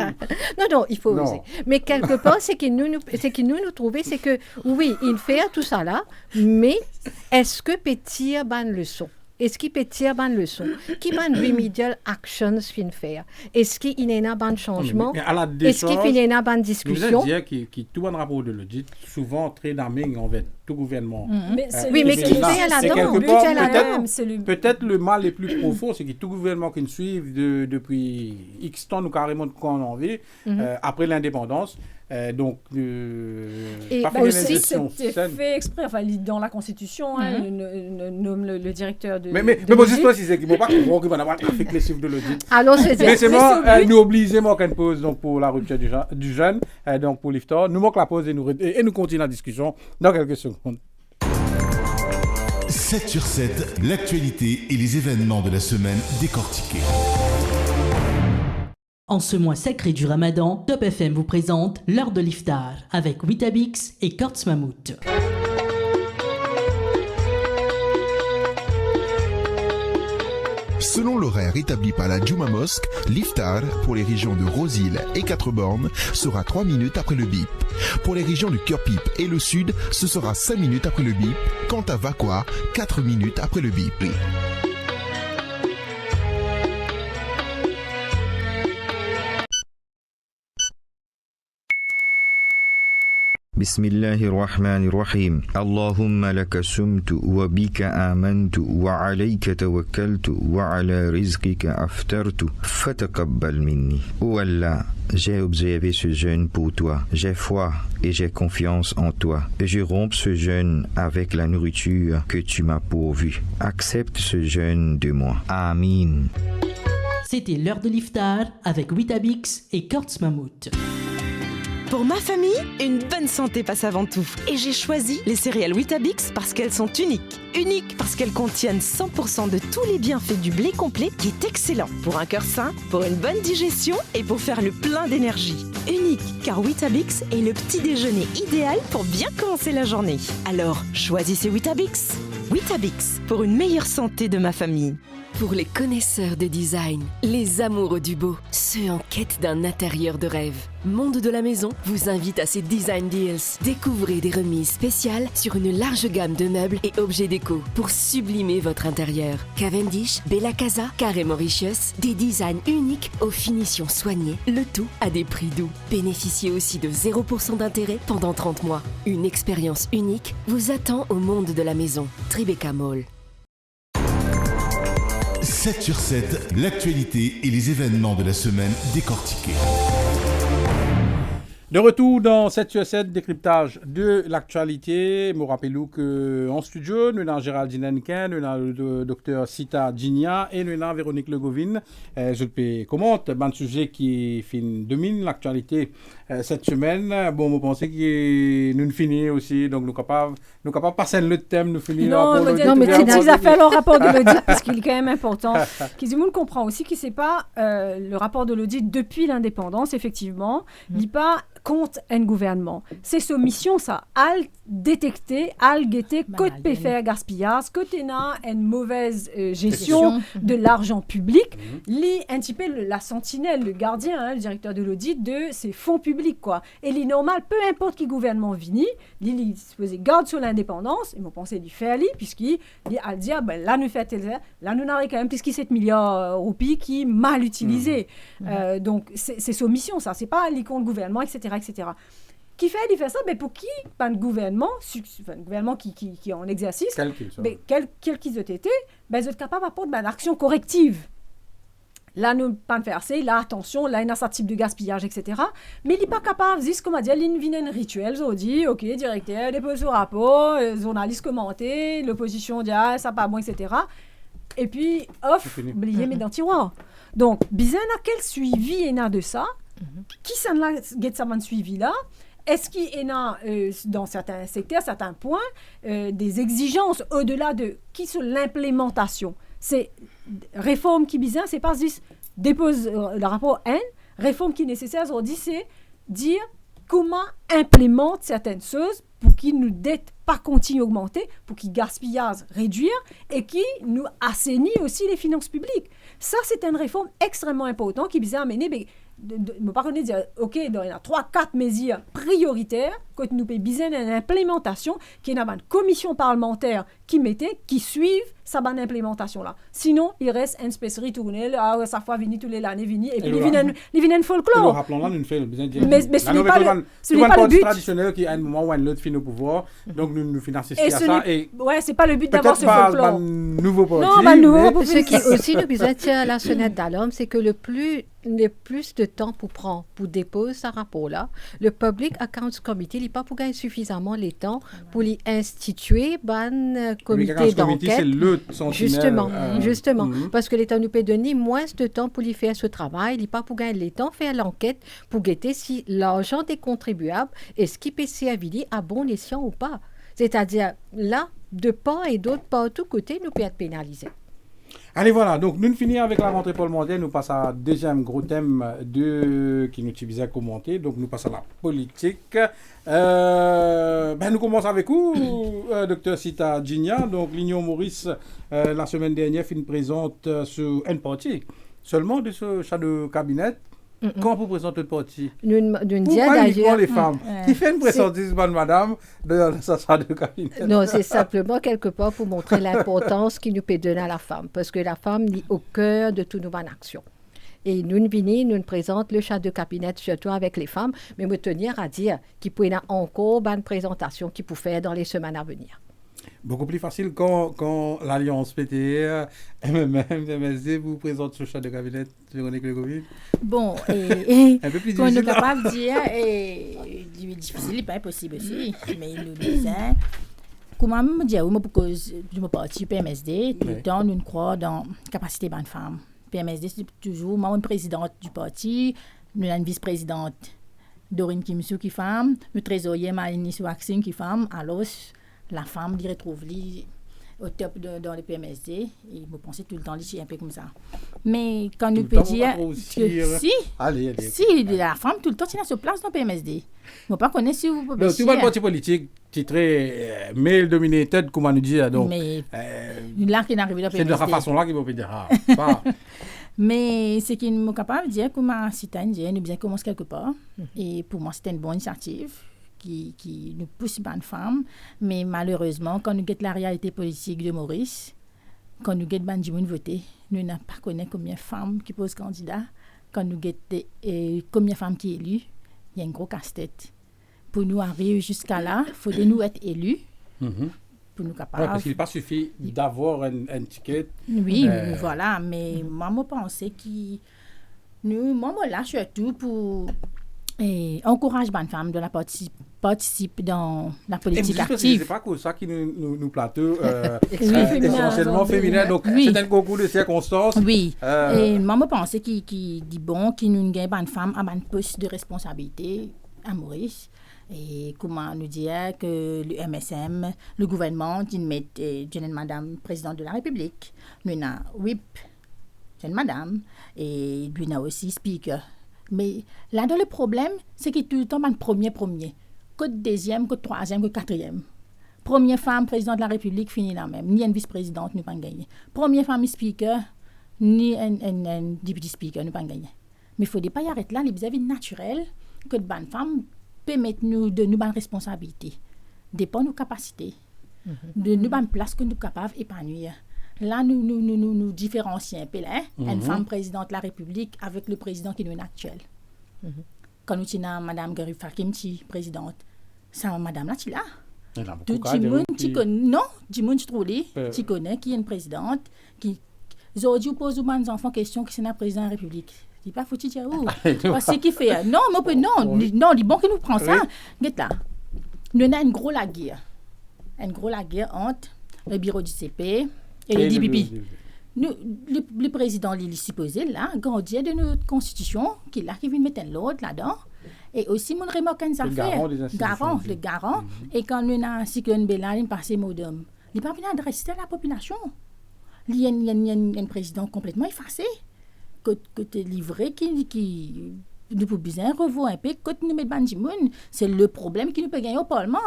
Non, il faut oser. Mais quelque part, c'est qu'il nous trouvait, c'est que oui, il fait tout ça là, mais est-ce que peut tirer une leçon? Est-ce qu'il peut tirer une leçon? Qui va remedial actions fin faire? Est-ce qu'il y a un changement? Est-ce qu'il y a une discussion? Vous dire que tout un rapport de l'audit, souvent très damning envers tout gouvernement. Mais qui fait à la dent? Peut-être le mal le plus profond, c'est que tout gouvernement qui nous suit depuis X temps, nous carrément quand on a envie, après l'indépendance. Donc, et aussi, c'était fait exprès, enfin, dans la Constitution, nomme le directeur de. Mais bon, juste si c'est qu'ils ne vont pas comprendre qu'ils vont avoir avec les chiffres de l'audit. Alors, mais c'est bon, nous obligons à une pause donc, pour la rupture du jeûne, donc pour l'iftar. Nous manquons la pause et nous continuons la discussion dans quelques secondes. 7 sur 7, l'actualité et les événements de la semaine décortiqués. En ce mois sacré du Ramadan, Top FM vous présente l'heure de l'iftar avec Weetabix et Kortz Mammouth. Selon l'horaire établi par la Juma Mosque, l'iftar pour les régions de Rose-Île et Quatre-Bornes sera 3 minutes après le bip. Pour les régions de Cœur-Pipe et le Sud, ce sera 5 minutes après le bip. Quant à Vacois, 4 minutes après le bip. بسم الله الرحمن الرحيم اللهم لك سمت وبك آمنت وعليك توكلت وعلى رزقك أفطرت فتقبل مني. Oh Allah, j'ai observé ce jeûne pour toi. J'ai foi et j'ai confiance en toi. Et je romps ce jeûne avec la nourriture que tu m'as pourvue. Accepte ce jeûne de moi. Amin. C'était l'heure de l'iftar avec Weetabix et Kortz Mammouth. Pour ma famille, une bonne santé passe avant tout. Et j'ai choisi les céréales Weetabix parce qu'elles sont uniques. Uniques parce qu'elles contiennent 100% de tous les bienfaits du blé complet qui est excellent pour un cœur sain, pour une bonne digestion et pour faire le plein d'énergie. Unique car Weetabix est le petit déjeuner idéal pour bien commencer la journée. Alors, choisissez Weetabix. Weetabix pour une meilleure santé de ma famille. Pour les connaisseurs de design, les amoureux du beau, ceux en quête d'un intérieur de rêve, Monde de la Maison vous invite à ses Design Deals. Découvrez des remises spéciales sur une large gamme de meubles et objets déco pour sublimer votre intérieur. Cavendish, Bella Casa, Carré Mauritius, des designs uniques aux finitions soignées, le tout à des prix doux. Bénéficiez aussi de 0% d'intérêt pendant 30 mois. Une expérience unique vous attend au Monde de la Maison. Tribeca Mall. 7 sur 7, l'actualité et les événements de la semaine décortiqués. De retour dans cette sur 7 décryptage de l'actualité. Je me rappelle qu'en studio, nous avons Géraldine Hennequin, nous avons le docteur Sita Djinia et nous avons Véronique Legovine. Je peux commenter un sujet qui domine l'actualité cette semaine. Bon, je pense que nous finissons aussi, donc nous sommes capables de passer le thème, nous finissons. Non, mais tu as fait le rapport de l'audit parce qu'il est quand même important. Kizimoun comprend aussi que ce n'est pas le rapport de l'audit depuis l'indépendance, effectivement, n'est pas contre un gouvernement. C'est sa mission, ça, à détecter, à guetter, côté peut faire gaspillage, côté n'a une mauvaise gestion de l'argent public, li un petit peu la sentinelle, le gardien, le directeur de l'audit de ces fonds publics, quoi. Et li normal, peu importe qui gouvernement vini, li se faisait garde sur l'indépendance, ils m'ont pensé lui faire puisqu'il a dit, ben là nous fait là nous n'avons quand même plus que 7 milliards de roupies qui mal utilisés. Donc c'est sa mission, ça, c'est pas l'icône gouvernement, etc. Qui fait ça, ben pour qui un gouvernement qui est en exercice, quel qu'ils ont été, ben ils sont capables d'apporter une action corrective. Là, nous pas faire ça, là, attention, là, il y a un type de gaspillage, etc. Mais il n'est pas capable, c'est comme on dit, il y a un rituel, ils ont dit, ok, directeur, dépose au rapport, journaliste commenté, l'opposition dit, ah, ça pas bon, etc. Et puis, off, oublié, mais dans le tiroir. Donc, bizarre, quel suivi il y a de ça? Qui s'en a un suivi là? Est-ce qu'il y a dans certains secteurs, certains points, des exigences au-delà de qui sont l'implémentation? C'est réforme qui bizarre, c'est pas juste dépose le rapport N, réforme qui est nécessaire, c'est dire comment implémente certaines choses pour qu'ils nous dette pas continue à augmenter, pour qu'ils gaspillage réduire et qui nous assainit aussi les finances publiques. Ça, c'est une réforme extrêmement importante qui bizarre amener ne pas dire, OK, il y a 3-4 mesures prioritaires que nous avons besoin d'une implémentation, qui est une commission parlementaire qui suivent sa bonne implémentation là. Sinon, il reste une espèce de ritournelle, ça fois venu tous les années, et puis il vient un folklore. Rappelons-là, nous faisons besoin de mais ce n'est pas le but traditionnel qui, à un moment où un autre finit au pouvoir, donc nous finançons ça. Ouais, c'est pas le but d'avoir ce folklore. Nouveau parti. Non, ce qui est aussi nous besoin de tirer la sonnette d'alarme, c'est que le plus de temps pour prendre pour déposer ce rapport-là, le Public Accounts Committee n'a pas pour gagner suffisamment le temps pour l'y instituer un comité d'enquête. Justement, parce que l'État nous peut donner moins de temps pour y faire ce travail, il n'a pas pour gagner le temps faire l'enquête pour guetter si l'argent des contribuables est-ce qui peut servir à bon escient ou pas. C'est-à-dire, là, de part et d'autre, par tous côtés, nous peut être pénalisés. Allez, voilà, donc nous finissons avec la rentrée parlementaire, nous passons à deuxième gros thème qui nous utilisait à commenter, donc nous passons à la politique. Nous commençons avec vous, docteur Sita Djinia. Donc l'Union Maurice, la semaine dernière, fait une présente sur une partie seulement de ce chat de cabinet. Quand vous présentez le parti, pourquoi uniquement les femmes qui fait une présence, madame, de ce chat de cabinet? Non, c'est simplement quelque part pour montrer l'importance qu'il nous peut donner à la femme, parce que la femme est au cœur de toutes nos bonnes actions. Et nous présentons le chat de cabinet surtout avec les femmes, mais me tenir à dire qu'il peut y avoir encore une présentation qu'il peut faire dans les semaines à venir. Beaucoup plus facile quand l'Alliance PTR, MMM, MSD vous présente ce chat de cabinet, Véronique Legovine. Bon, un peu plus difficile. On est capable de dire, difficile, il pas impossible aussi, mais nous disons, comment me dire, pourquoi je me parti PMSD, tout le temps, nous croyons dans la capacité de femme. PMSD, c'est toujours, moi, une présidente du parti, nous avons une vice-présidente, Dorine Kimsou qui est femme, le trésorier Malini Souaxing qui est femme, alors la femme die retrouve au top dans le PMSD et je pensais tout le temps c'est un peu comme ça. Mais quand nous peut dire que si la femme tout le temps tient sa place dans le PMSD. Je ne pas connaître si vous pouvez. Tout le parti politique titré male dominated comment nous dire donc. Mais là qui n'arrive dans le PMSD. C'est de cette façon là qu'il peut dire pas. Mais ce qui nous capable de dire comme citoyen, nous bien commence quelque part et pour moi c'était une bonne initiative. Qui nous pousse à une femme, mais malheureusement, quand nous guettons la réalité politique de Maurice, quand nous guettons Bandimoun voter, nous n'avons pas connu combien de femmes qui posent candidat, quand nous guettons combien de femmes qui sont élues, il y a un gros casse-tête. Pour nous arriver jusqu'à là, il faut nous être élus. Pour nous capables. Parce qu'il n'est pas suffit d'avoir un ticket. Oui, voilà, mais moi, je pense que nous, moi, là, surtout pour Et encourage les femmes de la participer dans la politique active. C'est pas que ça qui nous plateau essentiellement féminin. Donc, c'est un concours de circonstances. Oui. Et moi, je pense qu'il dit bon, qu'il nous gagne une femme à un poste de responsabilité à Maurice. Et comment nous dire que le MSM, le gouvernement, il met une madame présidente de la République. Nous avons whip, une madame. Et nous avons aussi speaker. Mais là, le problème, c'est qu'il y a tout le temps un premier. Que deuxième, que troisième, que quatrième. Première femme présidente de la République, finit la même. Ni une vice-présidente, nous pas gagné. Première femme speaker, ni un député speaker, nous pas gagné. Mais il ne faut pas y arrêter là, les vis-à-vis naturel que de bonnes femmes permettent nous de nous bonnes responsabilités. Dépend de nos capacités. De nous bonnes places que nous sommes capables d'épanouir. Là, nous différencions un peu, une femme présidente de la République avec le président qui est actuel. Quand nous avons Mme Garif Fakimti, présidente, c'est Mme-là qui est là. Tout le monde, tu connais qui est une présidente, qui aujourd'hui pose aux enfants questions qui sont la présidente de la République. Il n'est pas foutu de dire où. Parce qu'il fait. Non, il est bon qu'il nous prend ça. Regarde là. Nous avons une grosse guerre. Une grosse guerre entre le bureau du CP et le DPP. Le président, il est supposé, là, gardien de notre constitution, qui vient mettre l'autre là-dedans. Et aussi, mon remarque une affaire. Le garant. Et quand nous avons un cyclone Bélan, il passe mot d'homme. Il n'est pas venu adresser à la population. Il y a un président complètement effacé. Que tu es livré, qui nous pouvons bien revoir un peu. Quand nous mettons Banjimoun, c'est le problème qui nous peut gagner au Parlement.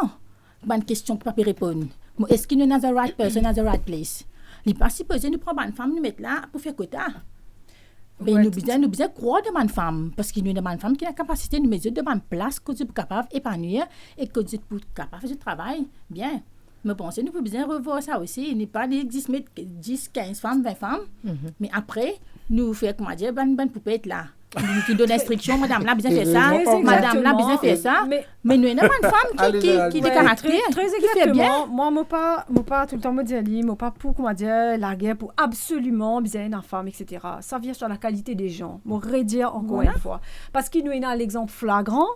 Bonne question qui ne peut pas répondre. Est-ce qu'il y a the right person at the right place? Il n'est pas supposé nous prendre une femme, nous mettre là pour faire quota. Mais nous besoin croire de une femme, parce qu'il y a une femme qui a la capacité de mettre de bonne place, que tu es capable d'épanouir et que tu es capable de faire du travail. Bien. Mais bon, nous pouvons bien revoir ça aussi. Il n'est pas d'existe 10, 15 femmes, 20 femmes. Mais après, nous faisons, comment dire, bonne poupée être là. Nous donnons l'instruction, madame là, besoin faire ça, madame là, besoin faire ça. Mais nous avons une femme qui a des caractères, très qui fait bien. Moi, je ne pas tout le temps me dire, je ne pas pour, comment dire, la guerre pour absolument besoin d'une femme, etc. Ça vient sur la qualité des gens. Je redire encore une fois. Parce qu'il nous a l'exemple flagrant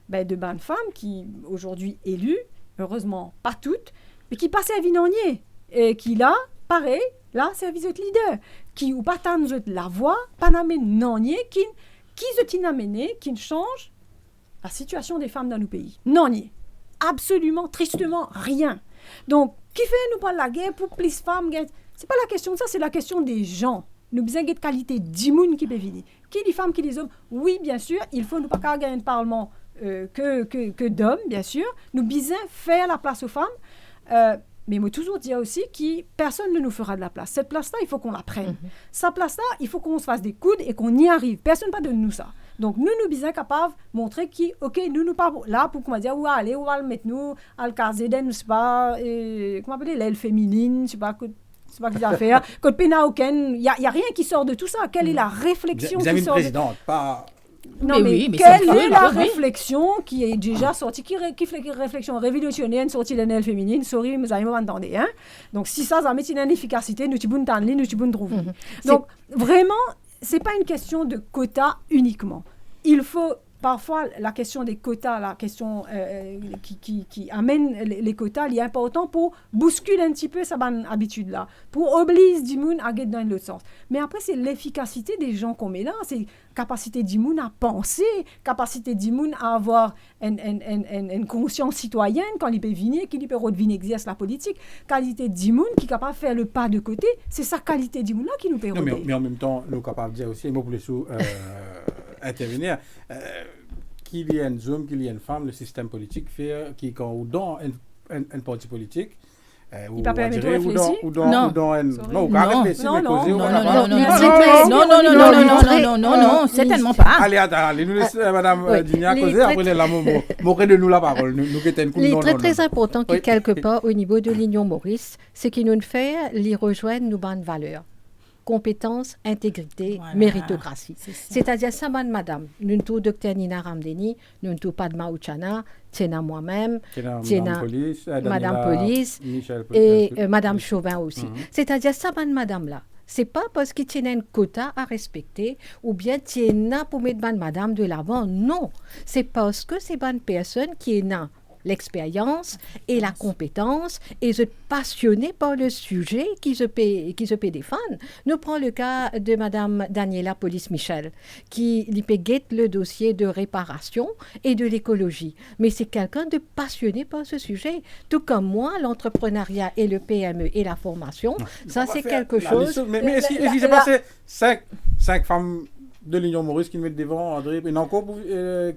de bonnes femmes qui, aujourd'hui, élues, heureusement, pas toutes, mais qui passent à Vinonier. Et qui, là, pareil, là, c'est un leader. Qui, ou pas tant la voix, pas n'amène Nonier, qui se amené, qui ne change la situation des femmes dans nos pays. Non, absolument, tristement, rien. Donc, qui fait nous parler de la guerre pour plus de femmes? C'est pas la question de ça, c'est la question des gens. Nous avons besoin de qualité d'immun qui peut venir. Qui les femmes, qui les hommes? Oui, bien sûr, il faut nous pas gagner un parlement que d'hommes, bien sûr. Nous besoin faire la place aux femmes. Mais il faut toujours dire aussi que personne ne nous fera de la place. Cette place-là, il faut qu'on la prenne. Cette place-là, il faut qu'on se fasse des coudes et qu'on y arrive. Personne ne va donner nous ça. Donc, nous sommes capables de montrer nous nous pas là pour comment dire, allez, on va le mettre nous, à le caser, je ne sais pas, comment appeler, l'aile féminine, je ne sais pas ce qu'il a fait. Côte pénauquenne, il n'y a rien qui sort de tout ça. Quelle est la réflexion qui sort de... Vous avez une présidente, pas... Non, mais quelle est la réflexion qui est déjà sortie, qui fait une réflexion révolutionnaire, sortie de l'aile féminine, sorry, mais vous m'entendez, hein? Donc, si ça met une efficacité, nous pouvons t'enlever, nous pouvons trouver. Donc, vraiment, ce n'est pas une question de quotas uniquement. Il faut parfois la question des quotas, la question qui amène les quotas, il est important pour bousculer un petit peu sa bonne habitude-là, pour obliger Dimoun à aller dans l'autre sens. Mais après, c'est l'efficacité des gens qu'on met là, c'est capacité Dimoun à penser, capacité Dimoun à avoir une conscience citoyenne quand il peut venir, qu'il peut revenir exercer la politique, qualité Dimoun qui est capable de faire le pas de côté, c'est sa qualité Dimoun là qui nous permet. Mais en même temps, nous sommes capables de dire aussi, moi pour les sous intervenir, qu'il y ait un homme, qu'il y ait une femme, le système politique fait qui quand ou dans un parti politique il ne peut pas permettre de réfléchir. Non, certainement pas. Allez, nous laissons Mme Digna causer, après les moquer de nous la parole. Il est très important que quelque part, au niveau de l'Union Maurice, ce qui nous fait, les rejoindre nos bonnes valeurs. Compétence, intégrité, méritocratie. C'est-à-dire, ça, madame, nous sommes docteur Nina Ramdeni, nous sommes Padma Uchana, Tiena moi-même, Madame Police et Madame Chauvin aussi. C'est-à-dire, ça, madame-là, C'est pas parce qu'il y a un quota à respecter ou bien il y a pour mettre bonne madame de l'avant. Non, c'est parce que c'est bonne personne qui est là l'expérience et la compétence et se passionner par le sujet qui se peut défendre. Nous prenons le cas de Madame Daniela Police-Michel qui peut guette le dossier de réparation et de l'écologie. Mais c'est quelqu'un de passionné par ce sujet. Tout comme moi, l'entrepreneuriat et le PME et la formation, ça c'est quelque chose... Mais est-ce qu'il s'est passé 5 femmes de l'Union Maurice qui nous mettent devant, André, et encore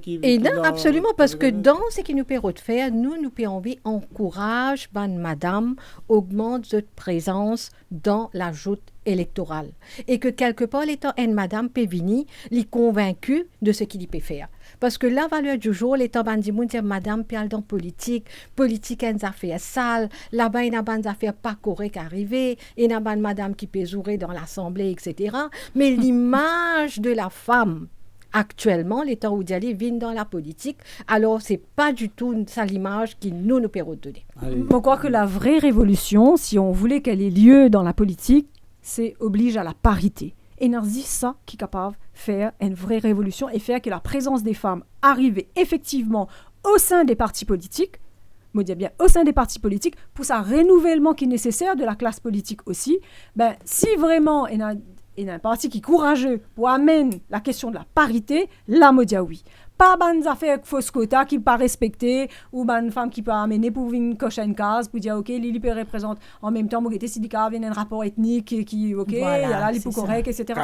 qui... Et non, absolument, parce que dans ce qui nous permet de faire, nous pouvons encourager madame, augmente notre présence dans la joute électorale. Et que quelque part, l'étant une madame Pévini, les convaincue de ce qu'il peut faire. Parce que la valeur du jour, l'étant bandimoun, c'est madame parle dans politique a une affaire sale, là-bas, il y a une affaire pas correcte arrivée, il y a une madame qui peut jouer dans l'Assemblée, etc. Mais l'image de la femme, actuellement, les temps où Diali vient dans la politique, alors c'est pas du tout ça l'image qui nous peut redonner. Je crois que la vraie révolution, si on voulait qu'elle ait lieu dans la politique, c'est oblige à la parité. Et c'est ça qui est capable de faire une vraie révolution et faire que la présence des femmes arrive effectivement au sein des partis politiques, je dis bien au sein des partis politiques, pour ce renouvellement qui est nécessaire de la classe politique aussi. Ben, si vraiment il y a un parti qui est courageux pour amener la question de la parité, là, je dis oui. Pas des affaires fausse quota qui ne pas respecter ou une femme qui peut amener pour une cocher une case pour dire ok, Lili peut représenter en même temps, si syndicat vient un rapport ethnique qui ok, il y a là, il est correct, etc.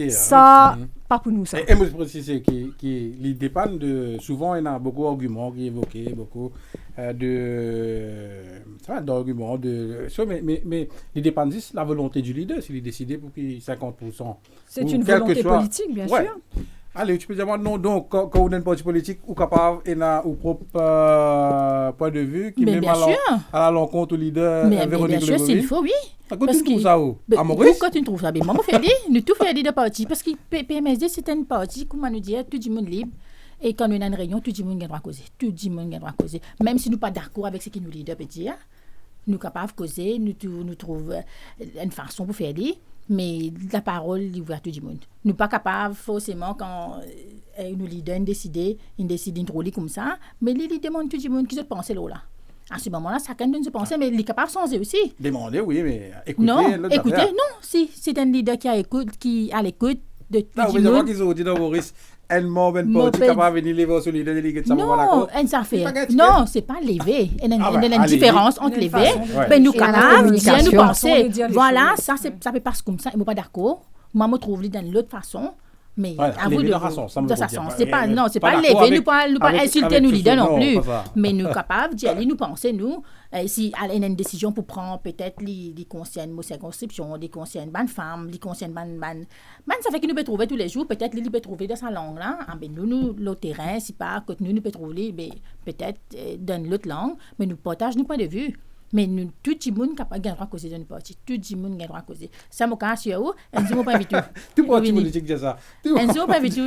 Ça, pas pour nous ça. Et moi je précise qui dépend de souvent il y a beaucoup d'arguments qui évoqués, beaucoup d'arguments mais il dépend de la volonté du leader s'il est décidé pour qu'il 50%. C'est une volonté politique bien sûr. Allez, tu peux dire, non, donc, quand on est un parti politique, ou capable, et n'a ou propre point de vue, qui met à l'encontre du leader Véronique Bien sûr, s'il faut, oui. Quand tu trouves ça où à Maurice? Quand tu trouves ça, moi, je fais nous tout fait de parti, parce que PMSD, c'est un parti, comment nous dire, tout le monde libre. Et quand on a une réunion, tout le monde a droit à causer. Tout le monde a droit à causer. Même si nous pas d'accord avec ce qui nous leader peut dire, nous sommes capables de causer, nous trouvons une façon pour faire dire. Mais la parole est ouverte à tout le monde. Nous ne sommes pas capables, forcément, quand nous leaders décident de rouler comme ça, mais les leaders demandent tout le monde qui se pense là. À ce moment-là, chacun de nous pense, mais il est capable de changer aussi. Demander, oui, mais écouter. Non, si c'est un leader qui a l'écoute de tout le monde. Non, mais qu'ils ont dit dans Maurice, elle m'a même pas dit capable de venir lever sur l'idée de l'idée de ça. Non, non, c'est pas lever. Il y a une différence entre lever. Ben nous capables, nous penser. Voilà, ça peut passer comme ça. Je ne suis pas d'accord. Moi, je trouve dans l'autre façon. Mais à vous de façon, c'est pas non, c'est pas lever, nous pas insulter nous leaders non plus. Mais nous capables d'y aller, nous penser nous si elle a une décision pour prendre peut-être les concerne nos circonscriptions, les concerne bonne femme, les concerne bonne ça fait que nous peut trouver tous les jours peut-être les peut trouver dans sa langue là. Ben nous le terrain si pas que nous peut trouver peut-être dans l'autre langue, mais nous partage nos points de vue. Mais nous, tout le monde a droit à causer d'une partie. Tout le monde a droit à causer. Ça m'a cassé à vous. On ne pas invité. Tout parti politique, c'est ça. On ne pas invité.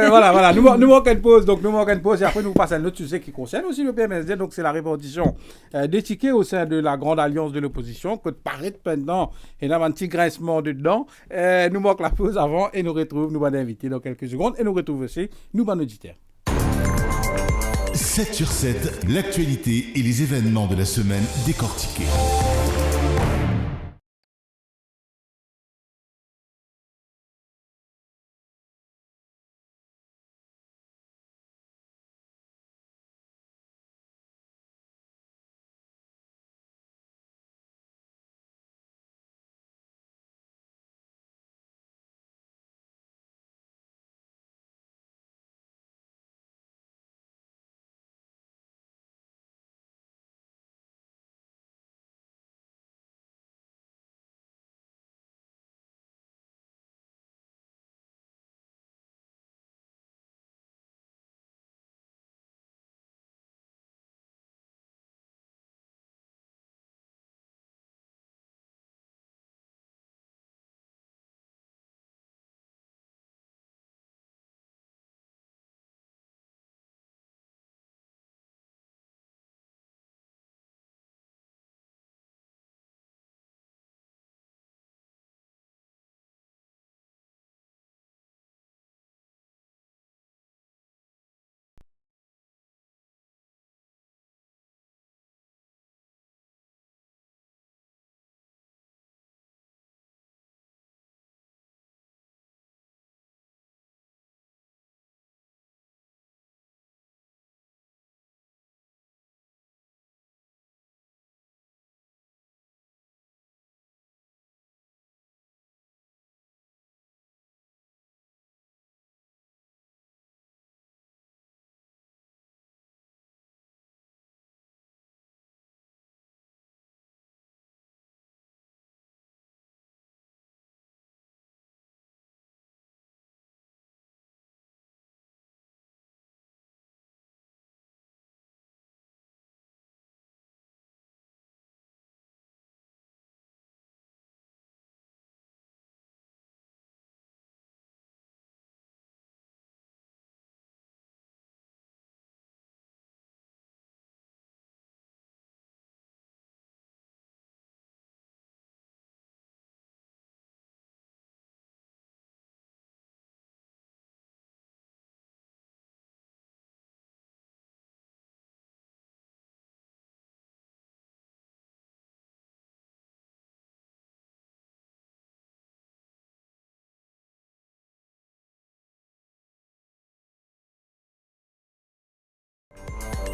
Voilà. Nous manquons une pause. Donc, nous manquons une pause. Et après, nous passons à un autre sujet qui concerne aussi le PMSD. Donc, c'est la répartition des tickets au sein de la grande alliance de l'opposition. Que paraît maintenant, il y a un petit grincement dedans. Nous manquons la pause avant et nous retrouvons, nous allons inviter dans quelques secondes. Et nous retrouvons aussi, nous, nos auditeurs. 7 sur 7, l'actualité et les événements de la semaine décortiqués.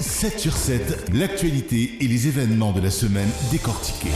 7 sur 7, l'actualité et les événements de la semaine décortiqués.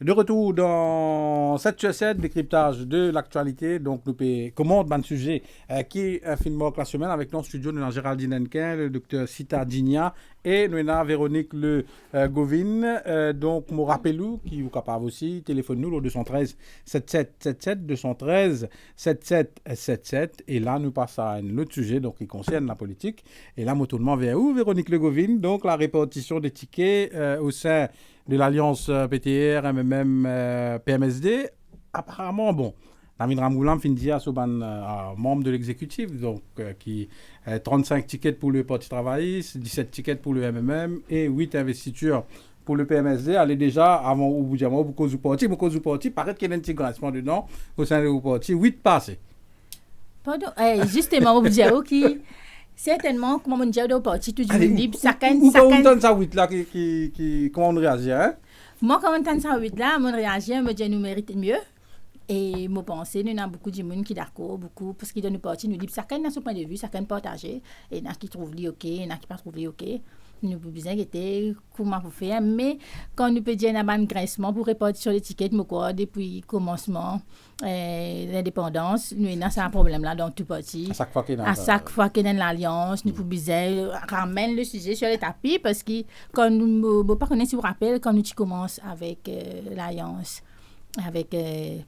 De retour dans 7 sur 7, décryptage de l'actualité. Donc, nous commande un sujet qui est finalement la semaine avec nos studios. Nous avons Géraldine Hennequin, le docteur Sita Digna et nous avons Véronique Le Govin. Donc, je rappelle qui est capable aussi. Téléphone-nous au 213 7777 213 7777. Et là, nous passons à un autre sujet donc, qui concerne la politique. Et là, nous tournons vers où, Véronique Le Govin? Donc, la répartition des tickets au sein de l'Alliance PTR, MMM, PMSD, apparemment, bon, Namin Ramgoulam finit à ce membre de l'exécutif, donc qui 35 tickets pour le Parti travailliste, 17 tickets pour le MMM et 8 investitures pour le PMSD. Allez déjà, avant au bout du cause du parti, paraît qu'il y a une intégration dedans au sein du parti, 8 passés. Pardon, justement, au bout qui... Certainement, comme on dit au parti, tout le monde libre, chacun... Comment ça 8 là, comment on réagit, hein? Moi, quand on entend ça 8 là, on réagit, on me dit nous méritons mieux. Et moi, pense, nous avons beaucoup de monde qui est d'accord, beaucoup, parce que dans le parti, nous libre, chacun a son point de vue, chacun partagé. Et il y en a qui trouvent lui OK, il y en a qui ne trouvent lui OK. Nous pouvons bien guetter comment vous faire, mais quand nous peut dire qu'il y a un graissement pour répartir sur l'étiquette, depuis le commencement de l'indépendance, nous avons un problème-là dans tout parti. À chaque fois qu'il y a l'alliance, nous pouvons bien ramener le sujet sur le tapis, parce que quand nous, je ne sais pas si vous vous rappelez, quand nous commençons avec l'alliance, avec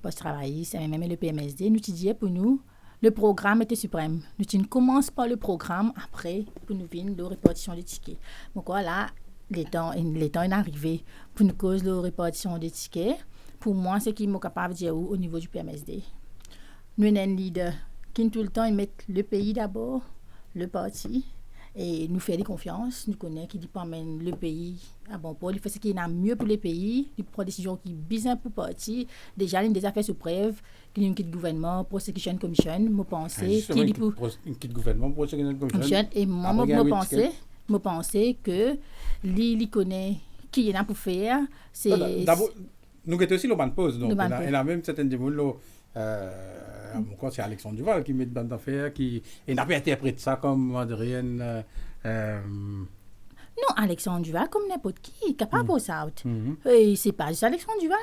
Poste travailliste, même le PMSD, nous disions pour nous, le programme était suprême. Nous ne commençons pas le programme après pour nous venir de répartition des tickets. Donc là, le temps est arrivé pour nous cause de répartition des tickets. Pour moi, c'est qui est capable de dire au niveau du PMSD. Nous avons un leader qui tout le temps met le pays d'abord, le parti, et nous fait des confiances. Nous connaissons qui pas amener le pays à bon port. Il fait ce qui est mieux pour le pays. Il prend des décisions qui sont bien pour le parti. Déjà, il y a des affaires sous preuve. Il y a un kit gouvernement, prosecution commission. Je pense qu'il pour un kit gouvernement, prosecution commission. Et moi, je pense que il connaît qui il y a pour faire. D'abord, nous avons aussi le ban de pause. Donc, il y a même certaines gens c'est Alexandre Duval qui met dans l'affaire, qui n'a pas interprété ça comme Adrienne. Non, Alexandre Duval, comme n'importe qui, capable de ça. Et c'est pas juste Alexandre Duval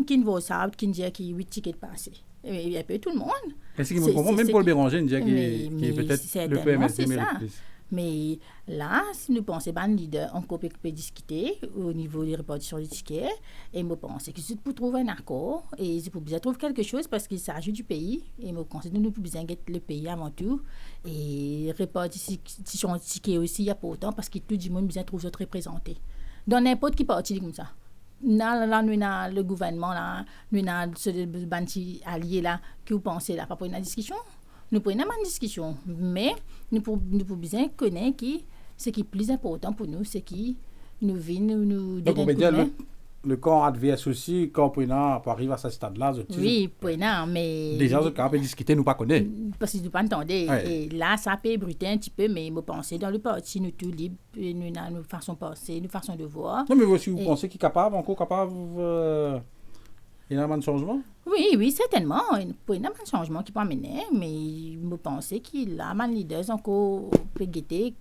qui va ça, qui dit qu'il y a 8 tickets passés. Il y a peu tout le monde. Est-ce qu'il me comprend? Même Paul Béranger dit qu'il est peut-être le PMSD mérite plus. Mais là, si nous pensons que les leaders encore peut discuter au niveau des répartitions des tickets, et je pense que c'est pour trouver un accord, et c'est pour bien trouver quelque chose parce qu'il s'agit du pays, et je pense que nous pouvons bien gagner le pays avant tout, et répartition des tickets aussi, il y a pas autant parce que tout le monde bien trouve ça représenté. Dans n'importe qui parti comme ça. Là, nous avons le gouvernement, là, nous avons ce banti allié là, qui vous pensez là, pas pour une discussion. Nous prenons une discussion, mais nous pouvons bien connaître ce qui est plus important pour nous, c'est qui nous vient nous donner un coup de main. Le camp adverse aussi, quand on arrive à ce stade-là, oui, mais déjà, on peut discuter, nous pas connaître. Parce que nous pas entendre. Et là, ça peut bruiter un petit peu, mais je pense dans le parti, nous tous libres, nous façon penser, nous façon de voir. Non, mais aussi, vous pensez qu'il est capable, encore capable. Il y a un changement? Oui, certainement. Il y a un changement qui peut amener, mais je pense qu'il a un leader encore peut guetter.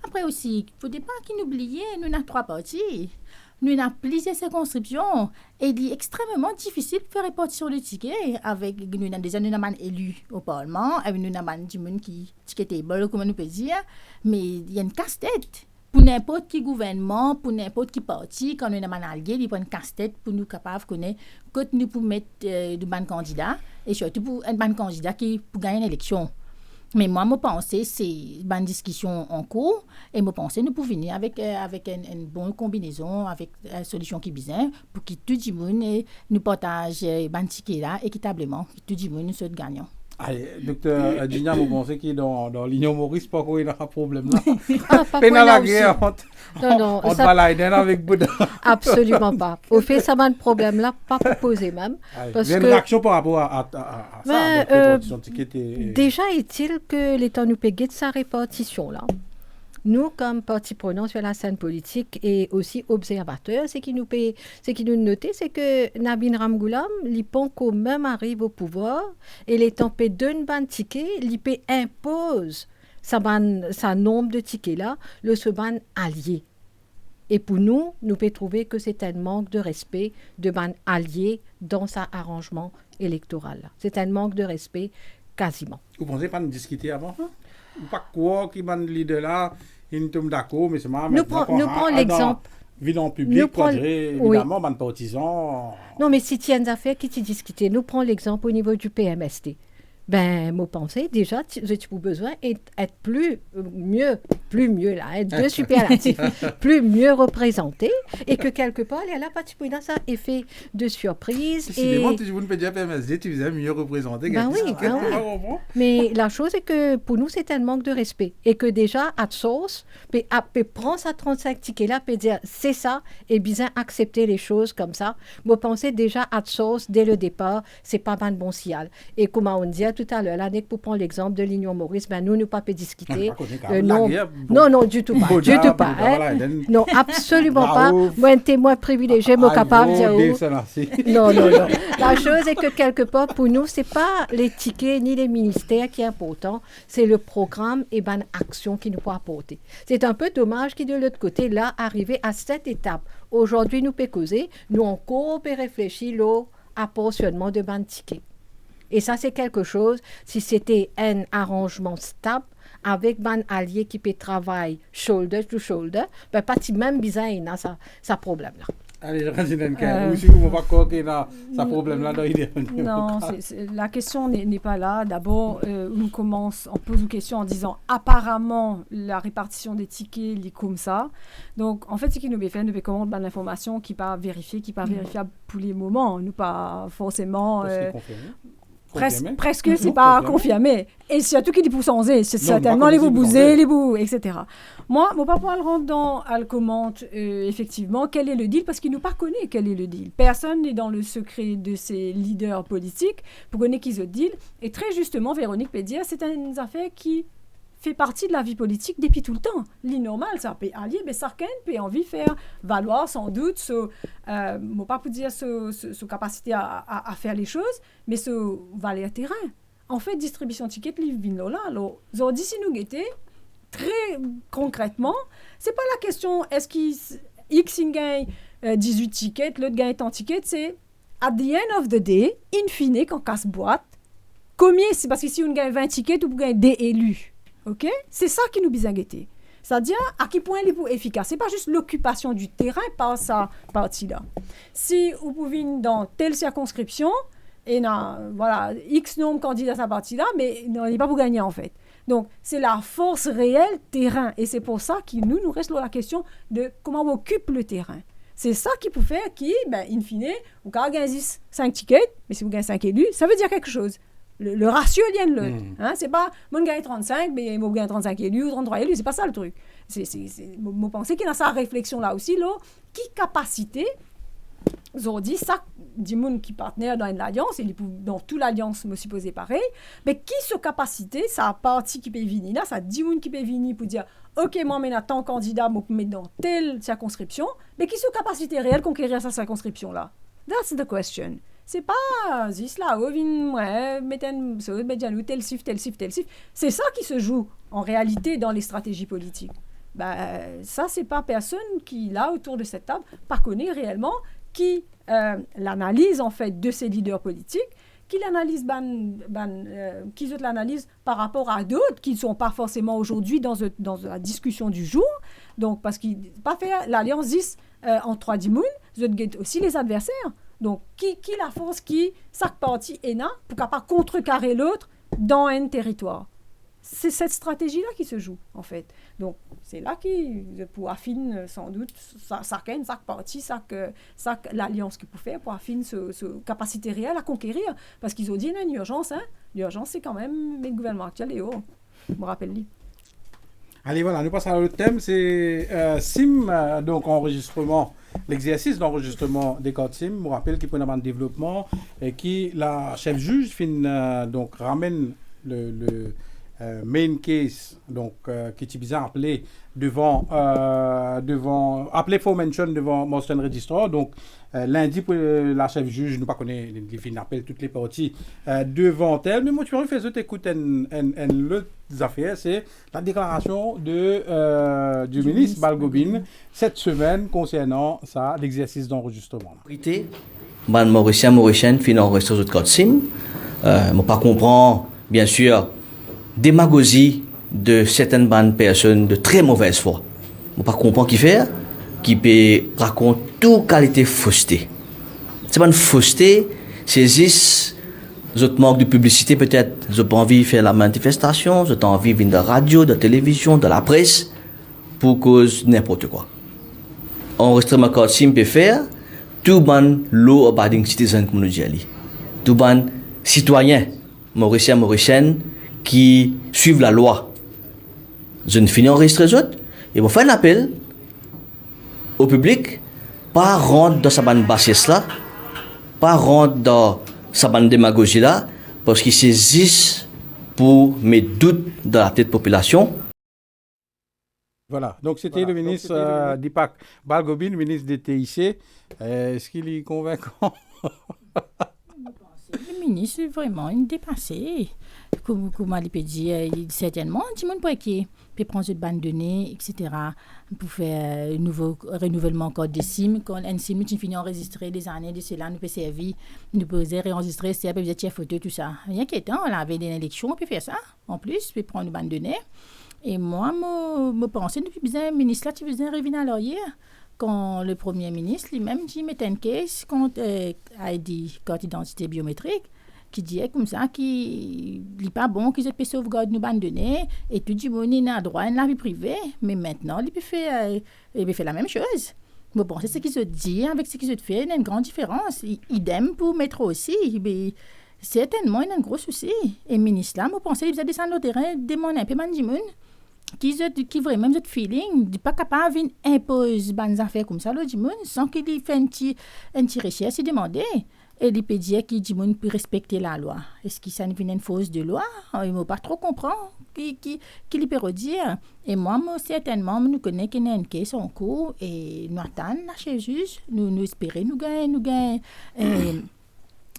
Après aussi, il ne faut pas qu'il oublie, nous avons 3 partis. Nous avons plusieurs circonscriptions. Et il est extrêmement difficile de faire répartition de tickets. Nous avons déjà un élu au Parlement, avec nous avons des gens qui ticketable, comme on peut dire. Mais il y a une casse-tête. Pour n'importe qui gouvernement, pour n'importe qui parti, quand nous avons un allié, il prend une casse-tête pour nous capables de connaître que nous pouvons mettre de bons candidats, et surtout pour un bon candidat qui pour gagner une élection. Mais moi, je pense que c'est une bonne discussion en cours, et je pense que nous pouvons venir avec une bonne combinaison, avec une solution qui est bien, pour que tout le monde nous partage un ticket là équitablement, que tout le monde soit gagnant. Allez, docteur Digna, vous pensez qu'il est dans l'Union Maurice, pas qu'il y a un problème là? Pas la guerre entre Balaïden avec Bouddha. Absolument pas. Au fait, ça va un problème là, pas posé même. Il y a une réaction par rapport à ça. Déjà, est-il que l'État nous paye de sa répartition là? Nous, comme partie prenante sur la scène politique et aussi observateurs, ce qui nous note, c'est que Namin Ramgoulam, l'IPON, quand même arrive au pouvoir, et l'État paie d'un ban ticket, l'IP impose ça nombre de tickets là, le se ban allié. Et pour nous pouvons trouver que c'est un manque de respect de ban allié dans sa arrangement électoral. C'est un manque de respect quasiment. Vous pensez pas nous discuter avant? Ou pas quoi qui ban leader là, ils tombe d'accord, mais c'est marrant. Nous prenons l'exemple. Vidant public, évidemment, ban partisans. Non, mais si tu as une affaire qui t'y discuter, nous prenons l'exemple au niveau du PMST. Ben, moi, pensais déjà, tu as besoin d'être plus mieux là, être deux superlatifs, plus mieux représenté, et que quelque part, il y a là, pas dans ça effet de surprise. Décidément, tu ne peux dire PMSD, tu faisais mieux représenté. Ben oui, mais la chose est que pour nous, c'est un manque de respect, et que déjà, à source, prendre sa 35 tickets là, peut dire c'est ça, et bien accepter les choses comme ça. Moi, pensais déjà à source dès le départ, c'est pas un bon signal. Et comment on dit tout à l'heure, là, pour prendre l'exemple de l'Union Maurice, ben nous pas pu discuter. Non, du tout pas. Du tout pas. Non, absolument pas. Moi, un témoin privilégié, moi, capable de dire. Non. La chose est que quelque part, pour nous, c'est pas les tickets ni les ministères qui est important, c'est le programme et ben action qui nous peut apporter. C'est un peu dommage qu'il de l'autre côté, là, arriver à cette étape. Aujourd'hui, nous peut causer, nous encore peut réfléchir au apportionnement de ban tickets. Et ça, c'est quelque chose, si c'était un arrangement stable, avec un allié qui peut travailler shoulder to shoulder, ben, pas même bizarre, il a ça problème-là. Allez, ou si vous ne pas croire qu'il y a ça problème-là dans l'idée. Non, la question n'est pas là. D'abord, on pose une question en disant apparemment la répartition des tickets est comme ça. Donc, en fait, ce qui nous fait, nous commande l'information qui n'est pas vérifiée, qui n'est pas vérifiable pour les moments. Nous pas forcément. Presque, c'est pas confirmé. Et surtout qu'il dit pour changer, c'est certainement les bouts bousés, les bouts, etc. Moi, mon papa le rentre dans, elle commente effectivement quel est le deal, parce qu'il ne pas connaît quel est le deal. Personne n'est dans le secret de ces leaders politiques pour connaître qu'ils ont deal. Et très justement, Véronique peut dire, c'est une affaire qui fait partie de la vie politique depuis tout le temps. L'innormal, ça peut allier, mais certains peut envie faire valoir sans doute moi pas pour dire sa capacité à faire les choses, mais ce valer terrain. En fait, distribution de tickets, livre là. Alors, aujourd'hui, si nous guettons, très concrètement, c'est pas la question, est-ce qu'il X gagne 18 tickets, l'autre gagne tant tickets, c'est at the end of the day, in fine, quand casse-boîte, combien, c'est parce que si on gagne 20 tickets, on gagne des élus. OK? C'est ça qui nous bisaguette. C'est-à-dire à quel point il est efficace. Ce n'est pas juste l'occupation du terrain par sa partie-là. Si vous pouvez dans telle circonscription, et voilà, X nombre de candidats à sa partie-là, mais on n'est pas pour gagner en fait. Donc, c'est la force réelle terrain. Et c'est pour ça qu'il nous reste la question de comment on occupe le terrain. C'est ça qui peut faire in fine, vous gagnez 5 tickets, mais si vous gagnez 5 élus, ça veut dire quelque chose. Le ratio vient de l'autre. C'est pas, moi, je gagne 35, mais moi, je gagne 35 élus ou 33 élus. C'est pas ça le truc. Moi, pensez qu'il y a sa réflexion-là aussi, là. Qui capacité, aujourd'hui, ça, du monde qui partenaire dans une alliance, et dans toute l'alliance, me supposé pareil, mais qui se capacité, ça partie qui peut venir là, ça 10 monde qui peut venir pour dire, OK, moi, je mets tant de candidats, je mets dans telle circonscription, mais qui se capacité réelle conquérir cette circonscription-là? That's the question. C'est pas juste là, tel chiffre. C'est ça qui se joue en réalité dans les stratégies politiques. Ça, c'est pas personne qui, là, autour de cette table, pas connaît réellement qui l'analyse, en fait, de ces leaders politiques, qui l'analyse, qui l'analyse par rapport à d'autres qui ne sont pas forcément aujourd'hui dans la discussion du jour. Donc, parce qu'ils ne pas faire l'alliance 10 en 3 dimoun, ils ont aussi les adversaires. Donc, qui la force qui, chaque partie est là pour pas contrecarrer l'autre dans un territoire. C'est cette stratégie-là qui se joue, en fait. Donc, c'est là qu'il pour affiner, sans doute, chaque partie, chaque l'alliance qu'il peut faire pour affiner ce capacité réelle à conquérir. Parce qu'ils ont dit, il y a une urgence. L'urgence, c'est quand même le gouvernement actuel. Et je me rappelle-le. Allez, voilà, nous passons à l'autre thème, c'est SIM, donc enregistrement, l'exercice d'enregistrement des codes SIM. Je vous rappelle qu'il y a un développement et qui, la chef juge, donc ramène main case, donc qui est bien appelé devant appelé for mention devant Motion Registrar. Donc lundi pour la chef juge, nous pas connaît les fins appel toutes les parties devant elle. Mais moi tu vas faire écoute l'autre affaire, c'est la déclaration du ministre Balgobin cette semaine concernant ça l'exercice d'enregistrement. Man Mauricien fin enregistré de code SIM. Moi pas comprend bien sûr démagogie de certaines bonnes personnes de très mauvaise foi. Moi pas comprend qui fait qui peut raconter toute qualité fausseté. C'est pas une fausseté, c'est juste je manque de publicité peut-être, je pas envie de faire la manifestation, je pas envie de venir de la radio, de la télévision, de la presse pour cause n'importe quoi. Enregistrement code SIM peut faire tout bon law abiding citizen comme nous dit. Tout bon citoyen mauricien qui suivent la loi. Je ne finis enregistrer les autres et vous faire un appel au public, pas rentrer dans sa bande bassesse là, pas rentrer dans sa bande démagogie là, parce qu'il s'existe pour mettre doute dans la tête de la population. Voilà, donc c'était le ministre d'IPAC Balgobin, ministre des TIC. Est-ce qu'il est convaincant? Le ministre est vraiment dépassé. Comme il peut dire, certainement, tout le monde peut prendre cette bande de données, etc. pour faire un nouveau renouvellement code de SIM. Quand un SIM, nous finissons enregistrer des années de cela, nous peut servir, nous peut réenregistrer, c'est peut être photo, tout ça. Rien qu'étant, on avait des élections, on peut faire ça. En plus, on peut prendre une bande de données. Et moi, je pense depuis bien, le ministre là, tu faisais revenir à l'arrière. Quand le Premier ministre lui-même dit mettre un case contre ID, carte d'identité biométrique, qui disait comme ça qu'il n'est pas bon qu'ils aient sauvegarder nos bandes de données et tout le monde a droit à la vie privée. Mais maintenant, il peut faire la même chose. Mais bon, c'est ce qu'ils se dit avec ce qu'ils se fait, il y a une grande différence. Idem pour Métro aussi. Mais certainement, il y a un gros souci. Et le ministre là, je pense qu'il a descendu au terrain, demander un peu de monde. Qui vraiment cette feeling de pas capable d'imposer des affaires comme ça le monde sans qu'il fait un petit recherche et demander et il peut dire que le monde peut respecter la loi. Est-ce que ça ne vient une fausse de loi? Il ne pas trop comprendre qu'il peut redire. Et moi certainement nous connaissons qu'il y a une question en cours et nous attendons chez le juge, nous espérons nous gagnons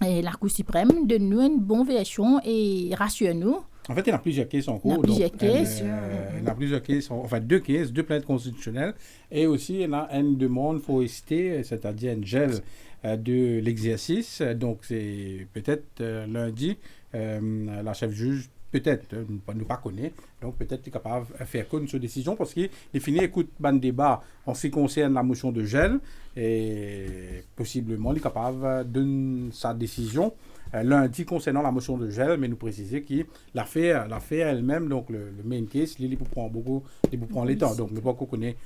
et la Cour suprême de nous une bonne version et rassure-nous. En fait, il y a plusieurs cases en cours. Il y a plusieurs cases, enfin deux plaintes constitutionnelles. Et aussi, il y a une demande forestier, c'est-à-dire un gel de l'exercice. Donc, c'est peut-être lundi, la chef juge, peut-être, nous pas connaît, donc peut-être est capable de faire une sur décision parce qu'il finit écoute ban débat en ce qui concerne la motion de gel et possiblement il est capable de donner sa décision lundi concernant la motion de gel, mais nous préciser qu'il l'a fait elle-même, donc le main case, il peut prendre les temps, donc nous pas qu'on connaît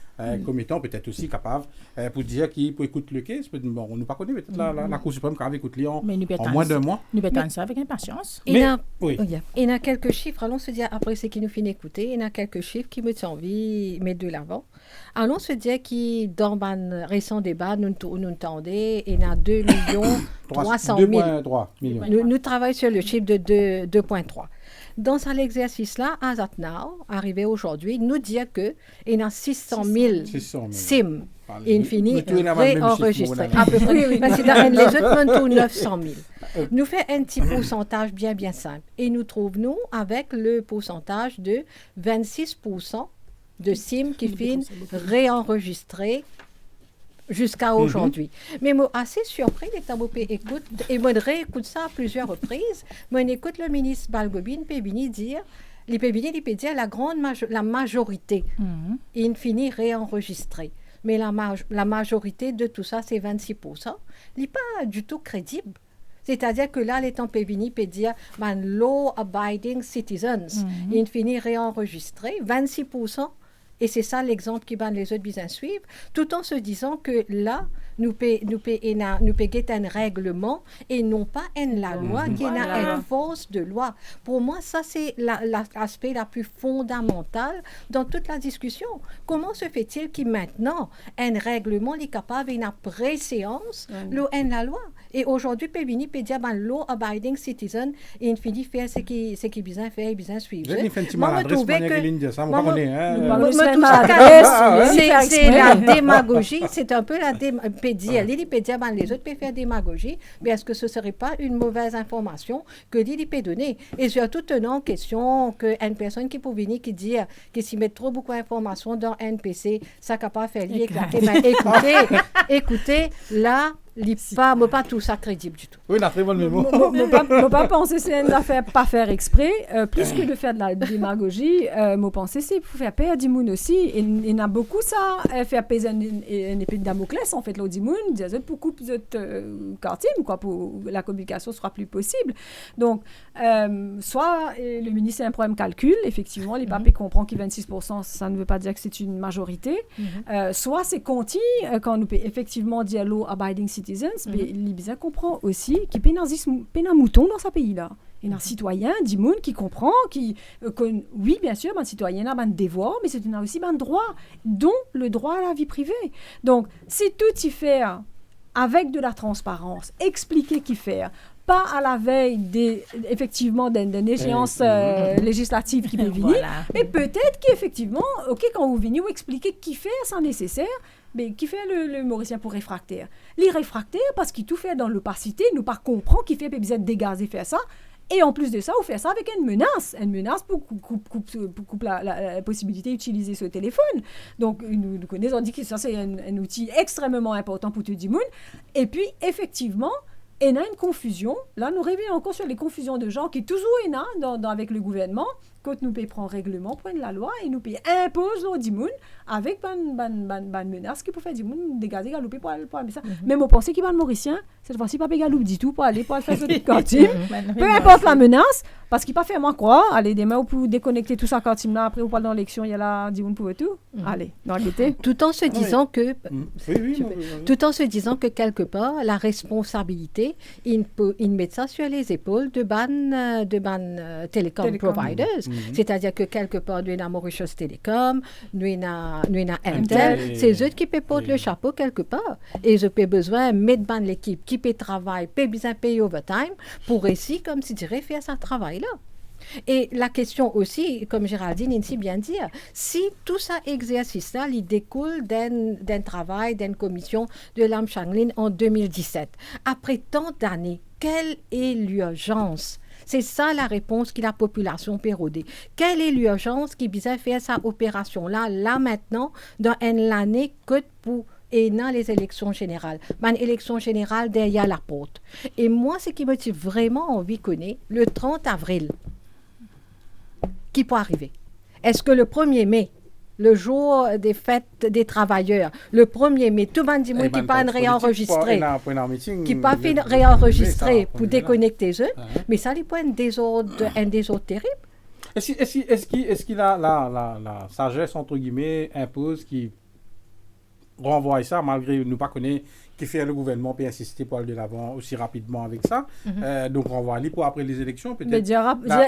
comme étant peut-être aussi capable pour dire qu'il peut écouter le case, bon, on ne pas connaît peut-être la Cour suprême qui avait écouté en moins d'un mois. Nous attendons ça avec impatience. Il y a quelques chiffres, allons se dire après ce qui nous finit d'écouter, il y a quelques chiffres qui me sont envie de mettre de l'avant. Allons se dire que dans un récent débat, nous entendons, il y a 2 300 000. 2,3 millions. Nous travaillons sur le chiffre de 2,3. Dans l'exercice-là, à Zatnao, arrivé aujourd'hui, nous dit qu'il y a 600 000 SIM infini réenregistrés. À peu près, parce que dans les autres, nous 900 000. Nous faisons un petit pourcentage bien simple. Et nous trouvons avec le pourcentage de 26% de SIM qui finissent réenregistrés jusqu'à aujourd'hui. Mais moi, assez surpris d'écouter, et moi, je réécoute ça à plusieurs reprises. Moi, j'écoute le ministre Balgobin Pébini dire, il peut dire la majorité, in fine réenregistrée. Mais la majorité de tout ça, c'est 26%. Il n'est pas du tout crédible. C'est-à-dire que là, les temps Pébini peut dire, law-abiding citizens, in fine réenregistrés, 26%. Et c'est ça l'exemple qui va les autres bien suivre, tout en se disant que là, nous guettons un règlement et non pas la loi qui a une force de loi. Pour moi, ça, c'est l'aspect la plus fondamental dans toute la discussion. Comment se fait-il que maintenant, un règlement est capable d'une préséance la loi? Et aujourd'hui, Pévini peut dire que law abiding citizen, et il finit faire ce qui besoin faire et besoin suivre. C'est la démagogie, c'est un peu la démagogie. L'idée peut dire que les autres peuvent faire démagogie, mais est-ce que ce ne serait pas une mauvaise information que l'idée peut donner? Et surtout tenant en question qu'une personne qui peut venir qui dit que s'il met trop beaucoup d'informations dans un PC, ça ne peut pas faire éclater. Mais écoutez, là, pas tout ça crédible du tout. Oui, on a très bon mémo. Je ne pas penser que c'est une affaire pas faire exprès. Plus que de faire de la démagogie, je pense que c'est pour faire paix à Dimoun aussi. Il y en a beaucoup ça, faire paix une épée de Damoclès, en fait, l'autre Dimoun, dire beaucoup plus de quartiers, quoi, pour la communication sera plus possible. Donc, soit le ministre a un problème calcul, effectivement, les papiers comprennent que 26%, ça ne veut pas dire que c'est une majorité. Soit c'est conti, quand nous peut effectivement dire law abiding citizens, mais l'Ibisa comprend aussi qu'il y a un mouton dans ce pays-là. Il y a un citoyen, Dimoun, qui comprend, oui, bien sûr, un citoyen a un devoir, mais c'est aussi un droit, dont le droit à la vie privée. Donc, si tout y fait avec de la transparence, expliquer qui faire, pas à la veille effectivement d'une échéance législative qui peut venir, mais peut-être qu'effectivement, quand vous venez, vous expliquez qui fait, c'est nécessaire, mais qui fait le Mauricien pour réfractaire. Les réfractaires, parce qu'il tout fait dans l'opacité, nous pas comprend qui fait besoin de dégazer faire ça. Et en plus de ça, on fait ça avec une menace pour couper la possibilité d'utiliser ce téléphone. Donc, nous connaissons, on dit que ça, c'est un outil extrêmement important pour tout le monde. Et puis, effectivement, il y a une confusion. Là, nous revenons encore sur les confusions de gens qui toujours avec le gouvernement. Quand nous payons un règlement, prendre la loi et nous payons impose l'eau d'Imoun avec ban menace qui peut faire d'Imoun dégager galouper pour aller ça. Même on pensait qu'il va le Mauricien, cette fois-ci pas galoupe du tout pour aller faire ce cantine. Peu importe la menace, parce qu'il pas fait moi croire. Allez, demain on peut déconnecter tout ça cantine là. Après on parle dans l'élection, il y a là d'Imoun pour tout. Allez, dans l'été. Tout en se disant que, tout en se disant que quelque part la responsabilité, il met ça sur les épaules de ban télécom providers. C'est-à-dire que quelque part, nous avons Mauritius Telecom, nous avons Intel, c'est eux qui peuvent porter le chapeau quelque part. Et je peux besoin de mettre dans l'équipe qui peut travailler, peut besoin payer overtime pour réussir, comme si dirait, faire ce travail-là. Et la question aussi, comme Géraldine ici bien dit, si tout ça exercice-là, il découle d'un travail, d'une commission de Lam Changlin en 2017, après tant d'années, quelle est l'urgence? C'est ça la réponse que la population peut rôder. Quelle est l'urgence qui vise à faire cette opération-là, là maintenant, dans l'année que pour et dans les élections générales. Une élection générale derrière la porte. Et moi, ce qui me tient vraiment envie de connaître, le 30 avril, qui peut arriver? Est-ce que le 1er mai, le jour des fêtes des travailleurs, le 1er mai, tout le monde dit qui ne pas réenregistrer, qui ne pas réenregistrer pour déconnecter eux, mais ça, il peut être un désordre terrible. Est-ce qu'il a la sagesse, entre guillemets, impose qui renvoie ça, malgré nous pas connaître qui fait le gouvernement peut insister pour aller de l'avant aussi rapidement avec ça. Donc renvoie aller pour après les élections peut-être. Mais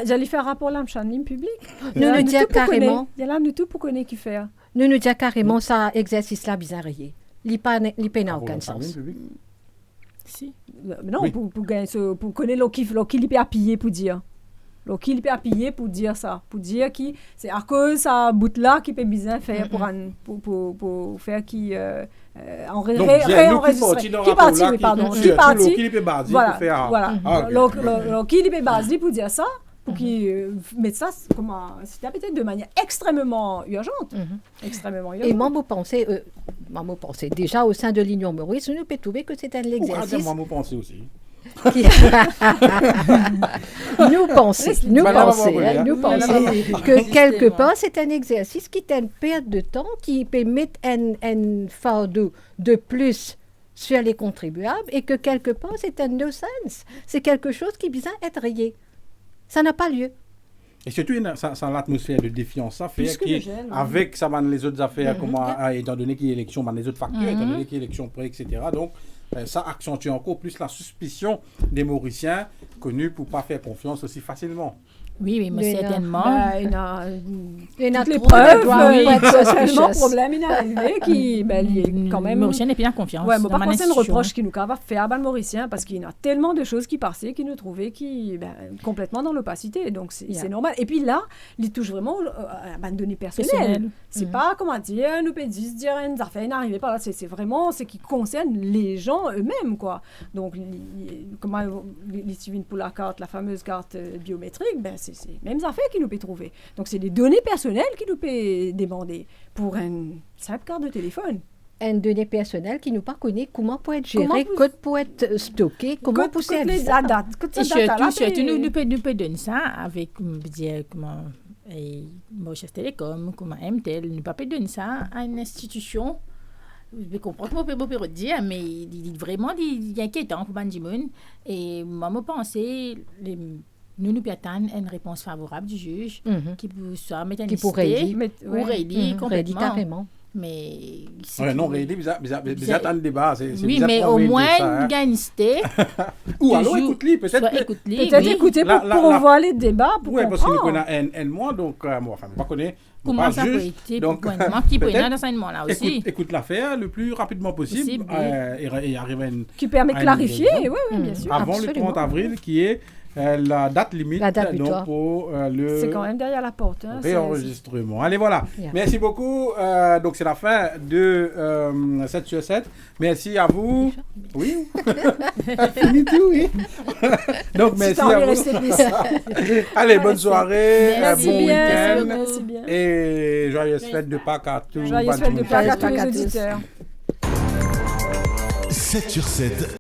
j'allais faire rapport là en public. Nous dire carrément. Il y a là nous tout pour connaître qui fait. Nous dire carrément ça exercice là bizarrier. Il n'a aucun sens. Si. Non, pour connaître qui il peut appuyer pour dire. Donc, il peut appuyer pour dire ça, pour dire que c'est à cause de ça bout là qui peut bien faire pour faire qui réenregistrer. Qui parti, pardon. Qui parti. Voilà. Donc, qui peut baser pour dire ça, pour qu'il mette ça c'était peut-être de manière extrêmement urgente. Extrêmement urgente. Et moi, je pensais déjà au sein de l'Union Maurice, nous pouvons trouver que c'est un exercice. Moi, je pensais aussi. nous pensons que quelque part c'est un exercice qui est une perte de temps qui peut mettre un fardeau de plus sur les contribuables et que quelque part c'est un no-sense, c'est quelque chose qui vient être rayé. Ça n'a pas lieu. Et surtout, ça l'atmosphère de défiance, ça fait avec ça, les autres affaires, étant donné qu'il y a élection, les autres facteurs, étant donné qu'il y a élection près, etc. Donc, ça accentue encore plus la suspicion des Mauriciens connus pour ne pas faire confiance aussi facilement. Oui, mais certainement. Il y a toutes les preuves, tellement problème il est arrivé qui est quand même... Mauricien n'est plus en confiance. Ouais, mais par contre, c'est un reproche qui nous va faire à Mauricien parce qu'il y a tellement de choses qui passaient, qui nous trouvaient complètement dans l'opacité. Donc, c'est normal. Et puis là, il touche vraiment à une donnée personnelle. C'est pas, comment dire, nous peut dire une affaire n'arrivait pas là. C'est vraiment ce qui concerne les gens eux-mêmes, quoi. Donc, comment les suivent pour la carte, la fameuse carte biométrique, c'est les mêmes affaires qu'ils nous peuvent trouver. Donc, c'est des données personnelles qu'ils nous peuvent demander pour une simple carte de téléphone. Une donnée personnelle qui nous pas connaît comment peut être gérée, comment peut être stocké, comment peut servir ça. Surtout, nous peut donner ça avec, comment, Mauritius Télécom, comment MTEL, nous pas donner ça à une institution. Je comprends ce que je peux dire, mais vraiment, il est inquiétant pour Bandimoun. Et moi, je pense nous peut attendre une réponse favorable du juge qui soit réélit complètement. Mais non, réélit, vous attendez le débat. Oui, mais au moins, gagner. Ou alors écoute-les, peut-être écouter pour voir les débats, pour comprendre. Oui, parce que nous connaissons un mois, donc moi, je ne connais pas. Comment ça peut être donc, qui peut être dans un mois là aussi. Écoute l'affaire le plus rapidement possible et arriver à une... Qui permet de clarifier, oui, bien sûr. Avant le 30 avril, qui est la date limite donc, pour le c'est quand même derrière la porte. Réenregistrement. Allez, voilà. Yeah. Merci beaucoup. Donc, c'est la fin de 7 sur 7. Merci à vous. Oui. Fini tout, oui. Donc, merci à vous. Allez, bonne soirée. Bon week-end. Merci bien. Et joyeuse fête de Pâques à tous. Joyeuse fête de Pâques à tous les auditeurs. 7 sur 7.